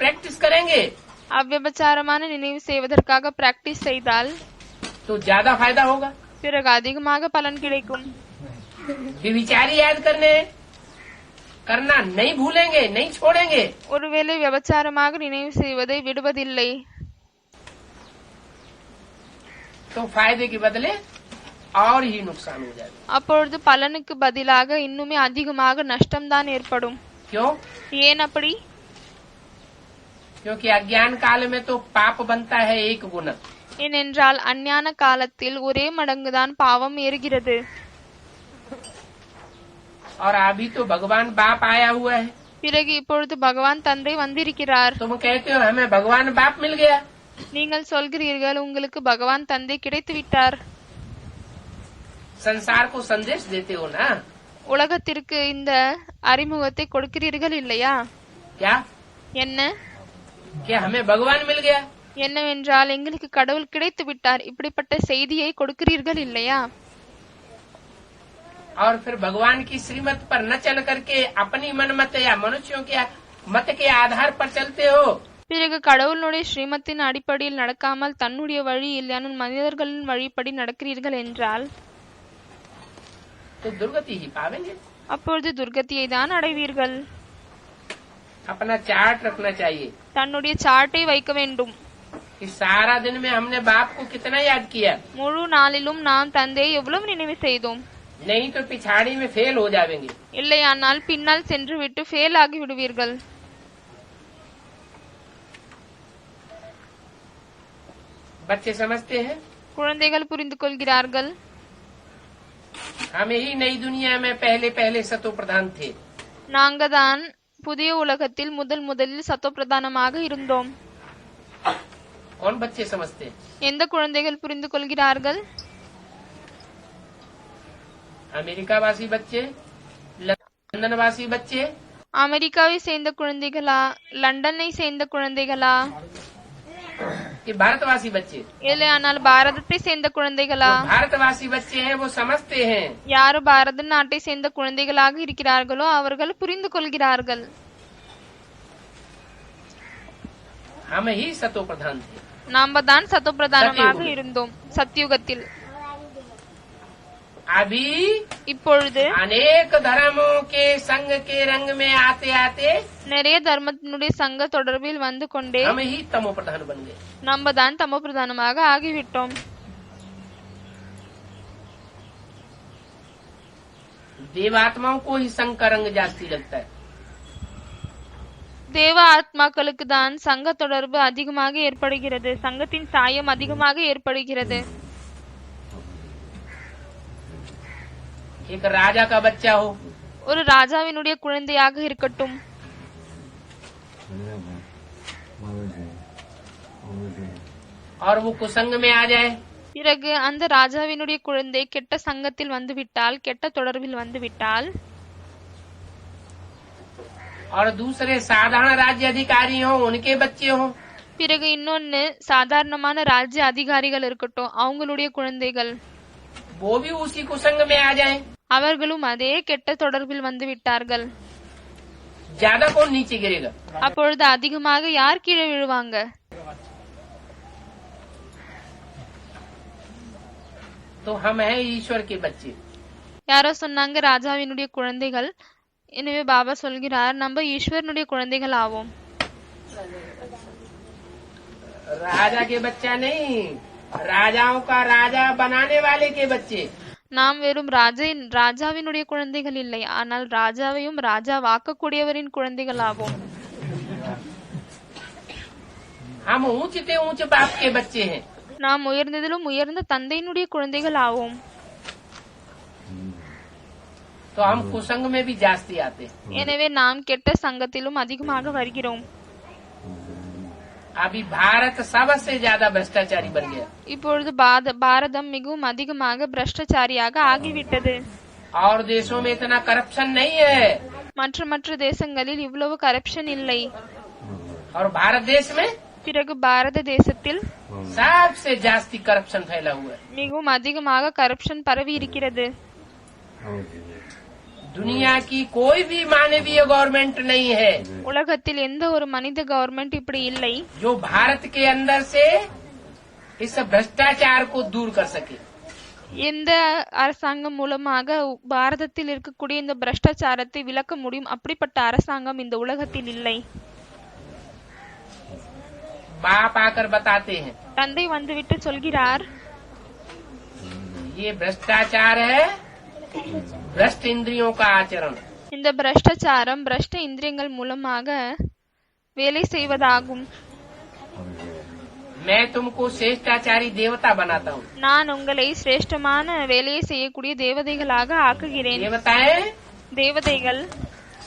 प्रैक्टिस करेंगे அவ்விபச்சாரமான நினைவு செய்வதற்காக பிராக்டிஸ் செய்தால் तो ज्यादा फायदा होगा। பிறகு அதிகமாக பலன் கிடைக்கும். व्यभिचारी याद करना नहीं भूलेंगे, नहीं छोड़ेंगे, ஒருவேளை விபச்சாரமாக நினைவு செய்வதை விடுவதில்லை, तो फायदे के बदले और ही नुकसान हो जाएगा। அப்பொழுது பலனுக்கு பதிலாக இன்னுமே அதிகமாக நஷ்டம்தான் ஏற்படும். क्यों? ஏன் அப்படி? क्योंकि अज्ञान काल में तो पाप बनता है 1 गुना, ஏனென்றால் அஞ்ஞான காலத்தில் ஒரே மடங்குதான் பாவம் ஏறுகிறது. और अभी तो भगवान बाप आया हुआ है। பிறகு இப்பொழுது பகவான் தந்தை வந்திருக்கிறார். तुम कहते हो हमें भगवान बाप मिल गया, நீங்கள் சொல்கிறீர்கள் உங்களுக்கு பகவான் தந்தை கிடைத்து விட்டார். संसार को संदेश देते हो ना, உலகத்திற்கு இந்த அறிமுகத்தை கொடுக்கிறீர்கள் இல்லையா? क्या என்ன? क्या हमें भगवान मिल गया? என்னவென்றால் எங்களுக்கு கடவுள் கிடைத்து விட்டார், இப்படிப்பட்ட செய்தியை கொடுக்கிறீர்கள் இல்லையா? और फिर भगवान की श्रीमत पर न चल करके अपनी मन मत या मनुष्यों के मत के आधार पर चलते हो, பிறகு கடவுளுடைய ஸ்ரீமத்தின் அடிப்படையில் நடக்காமல் தன்னுடைய வழியில் மனிதர்களின் வழிப்படி நடக்கிறீர்கள் என்றால் तो दुर्गति ही पावेंगे। அப்பொழுது துர்கதியை தான் அடைவீர்கள். अपना चार्ट रखना चाहिए தன்னுடைய சார்ட்டை வைக்க வேண்டும். कि सारा दिन में हमने बाप को कितना याद किया, முழு நாளிலும் நாம் தந்தையை எவ்வளவு நினைவு செய்தோம். नहीं तो पिछाड़ी में फेल हो जाएंगे. இல்லையானால் பின்னால் சென்று விட்டு ஃபெயில் ஆகி விடுவீர்கள். बच्चे समझते हैं. குழந்தைகள் புரிந்து கொள்கிறார்கள். हम ही नई दुनिया में पहले पहले सतो प्रधान थे. நாங்க தான் புதிய உலகத்தில் முதலில் சத்தோ பிரதானமாக இருந்தோம். कौन बच्चे समझते हैं? எந்த குழந்தைகள் புரிந்து கொள்கிறார்கள்? अमेरिका वासी बच्चे, लंदन वासी बच्चे, அமெரிக்காவை சேர்ந்த குழந்தைகளா, லண்டனை சேர்ந்த குழந்தைகளா, कि भारतवासी बच्चे? இல்லையானால் பாரதத்தை சேர்ந்த குழந்தைகளா? जो भारतवासी बच्चे हैं वो समझते हैं. யாரு பாரத நாட்டை சேர்ந்த குழந்தைகளாக இருக்கிறார்களோ அவர்கள் புரிந்து கொள்கிறார்கள். हम ही सतो प्रधान थे. நாம தான் சத்தோ பிரதானமாக இருந்தோம் சத்தியுகத்தில். अभी இப்பொழுது अनेक धर्मों के संग के रंग में आते आते நிறைய தர்மத்தினுடைய சங்க தொடர்பில் வந்து கொண்டே हम ही तमो प्रधान बन गए. நம்ம தான் தமோ பிரதானமாக ஆகிவிட்டோம். देवात्माओं को ही संग का रंग जास्ती लगता है. தேவ ஆத்மாக்களுக்கு தான் சங்க தொடர்பு அதிகமாக ஏற்படுகிறது, சங்கத்தின் சாயம் அதிகமாக ஏற்படுகிறது. एक राजा का बच्चा हो, ஒரு ராஜாவினுடைய குழந்தையாக இருக்கட்டும், और वो कुसंग में आ जाए, பிறகு அந்த ராஜாவினுடைய குழந்தை கெட்ட சங்கத்தில் வந்துவிட்டால், கெட்ட தொடர்பில் வந்துவிட்டால், और दूसरे साधारण राज्य अधिकारी हो, उनके बच्चे हो, பிறகு இன்னொன்னு சாதாரணமான ராஜ்ய அதிகாரிகள் இருக்கட்டும், அவங்களுடைய குழந்தைகள், वो भी उसी कुसंग में आ जाए, அவர்களும் அதே கெட்ட தொடர்பில் வந்து விட்டார்கள். ज्यादा कौन नीचे गिरेगा? அப்பொழுது அதிகமாக யார் கீழே விழுவாங்க? तो हम हैं ईश्वर के बच्चे. யாரோ சொன்னாங்க ராஜாவினுடைய குழந்தைகள். எனவே பாபா சொல்கிறார் நம்ம ஈஸ்வரனுடைய குழந்தைகள் ஆவோம். राजा के बच्चा नहीं, राजाओं का राजा बनाने वाले के बच्चे. நாம் வெறும் ராஜாவினுடைய குழந்தைகள் இல்லை, ஆனால் ராஜாவையும் ராஜாவாக்கக்கூடியவரின் குழந்தைகள் ஆவோம். हम ऊंच से ऊंच बाप के बच्चे हैं. நாம் உயர்ந்ததிலும் உயர்ந்த தந்தையினுடைய குழந்தைகள் ஆவோம். तो हम कुसंग में भी जास्ती आते हैं. எனவே நாம் கெட்ட சங்கத்திலும் அதிகமாக வருகிறோம். अभी भारत सबसे ज्यादा भ्रष्टाचारी बन गया. இப்பொழுது பாரதம் மிகவும் அதிகமாக பிரஷ்டச்சாரியாக ஆகிவிட்டது. और देशों में इतना करप्शन नहीं है. மற்ற தேசங்களில் இவ்வளவு கரப்ஷன் இல்லை. और भारत देश में பிறகு பாரத தேசத்தில் सबसे जास्ती करप्शन फैला हुआ है. மிகவும் அதிகமாக கரப்ஷன் பரவி இருக்கிறது. दुनिया की कोई भी मानवीय गवर्नमेंट नहीं है உலகத்தில் எந்த ஒரு மனித கவர்மெண்ட் இப்படி இல்லை जो भारत के अंदर से इस भ्रष्टाचार को दूर कर सके. எந்த அரசாங்கம் மூலமாக பாரதத்தில் இருக்கக்கூடிய இந்த பிரஷ்டாச்சாரத்தை விலக்க முடியும். அப்படிப்பட்ட அரசாங்கம் இந்த உலகத்தில் இல்லை. बाप आकर बताते हैं தந்தை வந்துவிட்டு சொல்கிறார், ये भ्रष्टाचार है, भ्रष्ट इंद्रियों का आचरण. இந்த பிரஷ்டாச்சாரம் பிரஷ்ட இந்திரியங்கள் மூலமாக வேலை செய்வதாகும். मैं तुमको श्रेष्ठाचारी देवता बनाता हूँ. நான் उங்களை சிரேஷ்டமான வேலையை செய்யக்கூடிய தேவதைகளாக ஆக்குகிறேன். देवताएं தேவதைகள்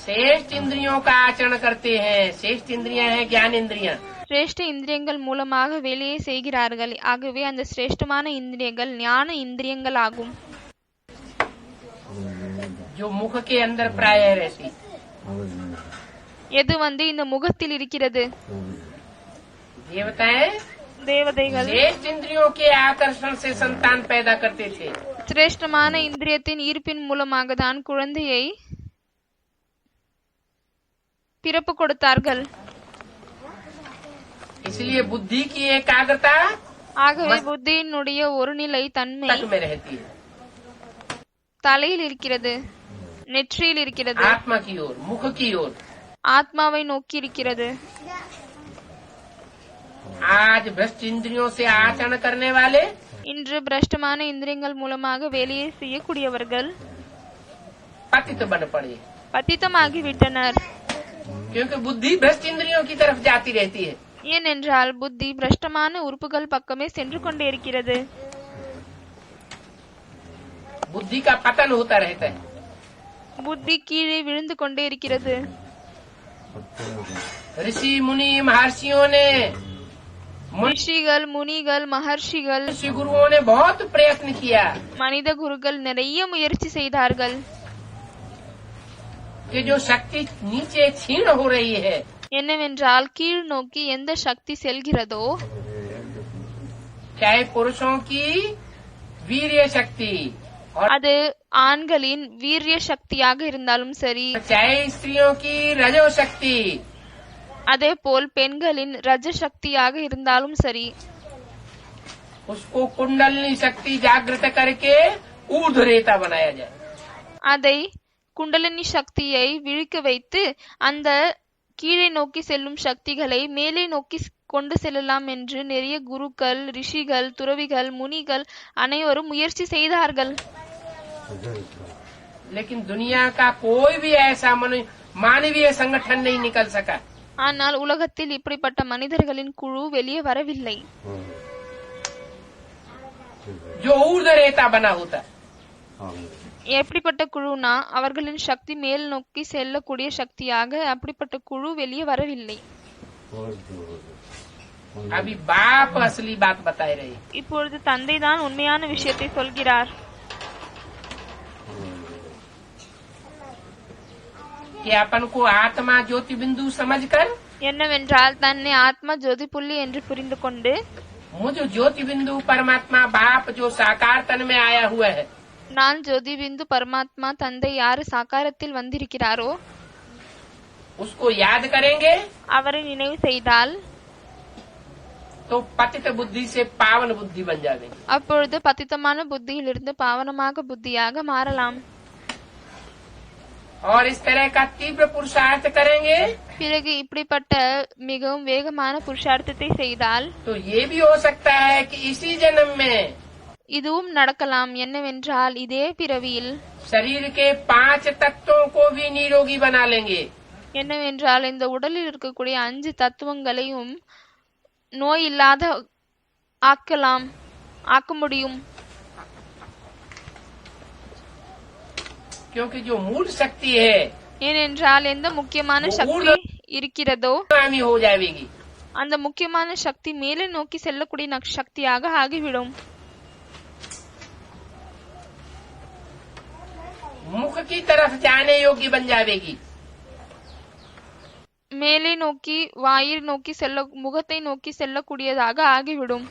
श्रेष्ठ इंद्रियों का आचरण करते हैं. श्रेष्ठ इंद्रियां हैं ज्ञान इंद्रियां. சிரேஷ்ட இந்திரியங்கள் மூலமாக வேலையை செய்கிறார்கள். ஆகவே அந்த சிரேஷ்டமான இந்திரியங்கள் ஞான இந்திரியங்கள் ஆகும். जो मुख के अंदर प्राय रहती. எது இந்த முகத்தில் இருக்கிறது? देवताएं தேவதைகள் श्रेष्ठ इंद्रियों के आकर्षण से संतान पैदा करते थे. சிரேஷ்டமான இந்திரியத்தின் ஈர்ப்பின் மூலமாக தான் குழந்தையை பிறப்பு கொடுத்தார்கள். इसलिए बुद्धि की एकाग्रता ஆகவே புத்தியினுடைய ஒரு நிலை தன்மை तक में रहती है. தலையில் இருக்கிறது, நெற்றியில் இருக்கிறது, आत्मा की ओर, मुख की ओर. ஆத்மாவை நோக்கி இருக்கிறது. आज भ्रष्ट इंद्रियों से आचरण करने वाले இன்று பிரஷ்டமான இந்திரியங்கள் மூலமாக வேலையை செய்யக்கூடியவர்கள் पतित बन पड़े, பतितமாகிவிட்டனர். क्योंकि बुद्धि भ्रष्ट इंद्रियों की तरफ जाती रहती है। ஏனென்றால் புத்தி பிரஷ்டமான உறுப்புகள் பக்கமே சென்று கொண்டே இருக்கிறது. बुद्धि का पतन होता रहता है। புத்தி கீழே விழுந்து கொண்டே இருக்கிறது. ऋषि मुनि महर्षियों ने, ரிஷிகள், முனிகள், மகர்ஷிகள், ऋषि गुरुओं ने बहुत प्रयत्न किया மனித குருக்கள் நிறைய முயற்சி செய்தார்கள். कि जो शक्ति नीचे क्षीण हो रही है, என்னவென்றால் கீழ் நோக்கி எந்த சக்தி செல்கிறதோ, चाहे पुरुषों की वीर्य शक्ति और அது ஆண்களின் வீரிய சக்தியாக இருந்தாலும் சரி, चाहे स्त्रियों की रजो शक्ति, அதே போல் பெண்களின் ரஜ சக்தியாக இருந்தாலும் சரி, उसको कुंडलनी शक्ति जागृत करके ऊर्ध्वरेता बनाया जाए। அதை குண்டலினி சக்தியை விழிக்க வைத்து அந்த கீழே நோக்கி செல்லும் சக்திகளை மேலே நோக்கி கொண்டு செல்லலாம் என்று நிறைய குருக்கள், ரிஷிகள், துறவிகள், முனிகள் அனைவரும் முயற்சி செய்தார்கள். लेकिन दुनिया का कोई भी ऐसा मानवीय संगठन नहीं निकल सका ஆனால் உலகத்தில் இப்படிப்பட்ட மனிதர்களின் குழு வெளியே வரவில்லை. जो ऊर्ध्वरेता बना होता। எப்படிப்பட்ட குழுனா அவர்களின் சக்தி மேல் நோக்கி செல்லக்கூடிய சக்தியாக அப்படிப்பட்ட குழு வெளியே வரவில்லை. अभी बाप असली बात बता रहे। இப்பொழுது தந்தை தான் உண்மையான விஷயத்தை சொல்கிறார். कि अपन को आत्मा ज्योति बिंदु समझकर, என்னவென்றால் தன்னை ஆத்மா ஜோதி புள்ளி என்று புரிந்து கொண்டு, मुझे ज्योति बिंदु परमात्मा बाप जो साकार तन में आया हुआ है, நான் ஜோதி பிந்து பரமாத்மா தந்தை யாரு சாகாரத்தில் வந்திருக்கிறாரோ उसको याद करेंगे அவரை நினைவு செய்தால் तो पतित बुद्धि से पावन बुद्धि बन जाएगी। அப்பொழுது பतितமான புத்தியிலிருந்து பாவனமாக புத்தியாக மாறலாம். और इस तरह का तीव्र पुरुषार्थ करेंगे பிறகு இப்படிப்பட்ட மிகவும் வேகமான புருஷார்த்தத்தை செய்தால் तो ये भी हो सकता है कि इसी जन्म में இதுவும் நடக்கலாம். என்னவென்றால் இதே பிறவியில் शरीर के 5 तत्वों को भी निरोगी बना लेंगे। என்னவென்றால் இந்த உடலில் இருக்கக்கூடிய 5 தத்துவங்களையும் நோய் இல்லாத ஆக்க முடியும். क्योंकि जो मूल शक्ति है ஏனென்றால் எந்த முக்கியமான சக்தி இருக்கிறதோ गामी हो जाएगी। அந்த முக்கியமான சக்தி மேலே நோக்கி செல்லக்கூடிய சக்தியாக ஆகிவிடும். मुख की तरफ जाने योग्य बन जाएगी। மேலே நோக்கி வாயில் நோக்கி முகத்தை நோக்கி செல்லக்கூடியதாக ஆகிவிடும்.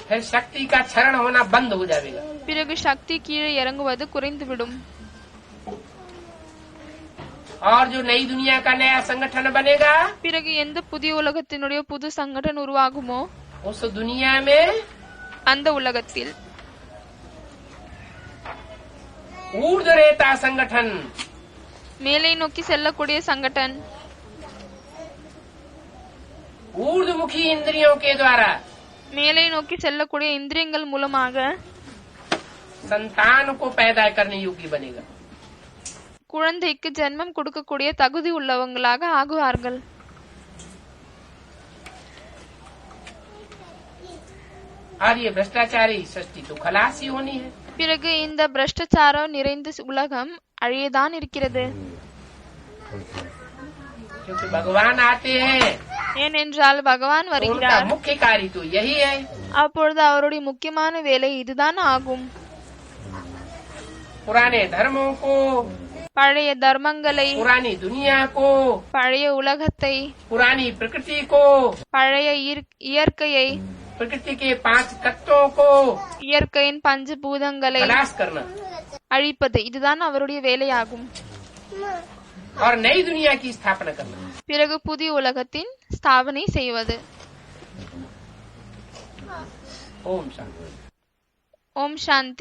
फिर शक्ति का क्षरण होना बंद हो जाएगा। பிறகு சக்தி கீழே இறங்குவது குறைந்துவிடும். और जो नई दुनिया का नया संगठन बनेगा, பிறகு எந்த புதிய உலகத்தினுடைய புது சங்கடன் உருவாகுமோ उस दुनिया में அந்த உலகத்தில் ऊर्ध्वरेता संगठन, மேலே நோக்கி செல்லக்கூடிய சங்கடன், ऊर्ध्वमुखी इंद्रियों के द्वारा மேலே நோக்கி செல்லக்கூடிய இந்திரியங்கள் மூலமாக संतान को पैदा करने योग्य बनेगा। குழந்தைக்கு ஜென்மம் கொடுக்கக்கூடிய தகுதி உள்ளவங்களாக ஆகுவார்கள். और ये भ्रष्टाचारी सृष्टि तो खलास ही होनी है। பிறகு இந்த பிரஷ்டாச்சாரம் நிறைந்த உலகம் அழியதான் இருக்கிறது. क्योंकि भगवान आते हैं, ஏனென்றால் பகவான் उनका வருகிறார். मुख्य कार्य तो यही है। அப்பொழுது அவருடைய முக்கியமான வேலை இதுதான் ஆகும். पुराने धर्मों को, பழைய தர்மங்களை, पुरानी दुनिया को, பழைய உலகத்தை, पुरानी प्रकृति को, பழைய இயற்கையை, प्रकृति के 5 तत्वों को இயற்கையின் பஞ்சபூதங்களை खलास करना அழிப்பது இதுதான் அவருடைய வேலையாகும். और नई दुनिया की स्थापना करना। பிறகு புதிய உலகத்தின் ஸ்தாபனை செய்வது. ओम शांति। ஓம் சாந்தி.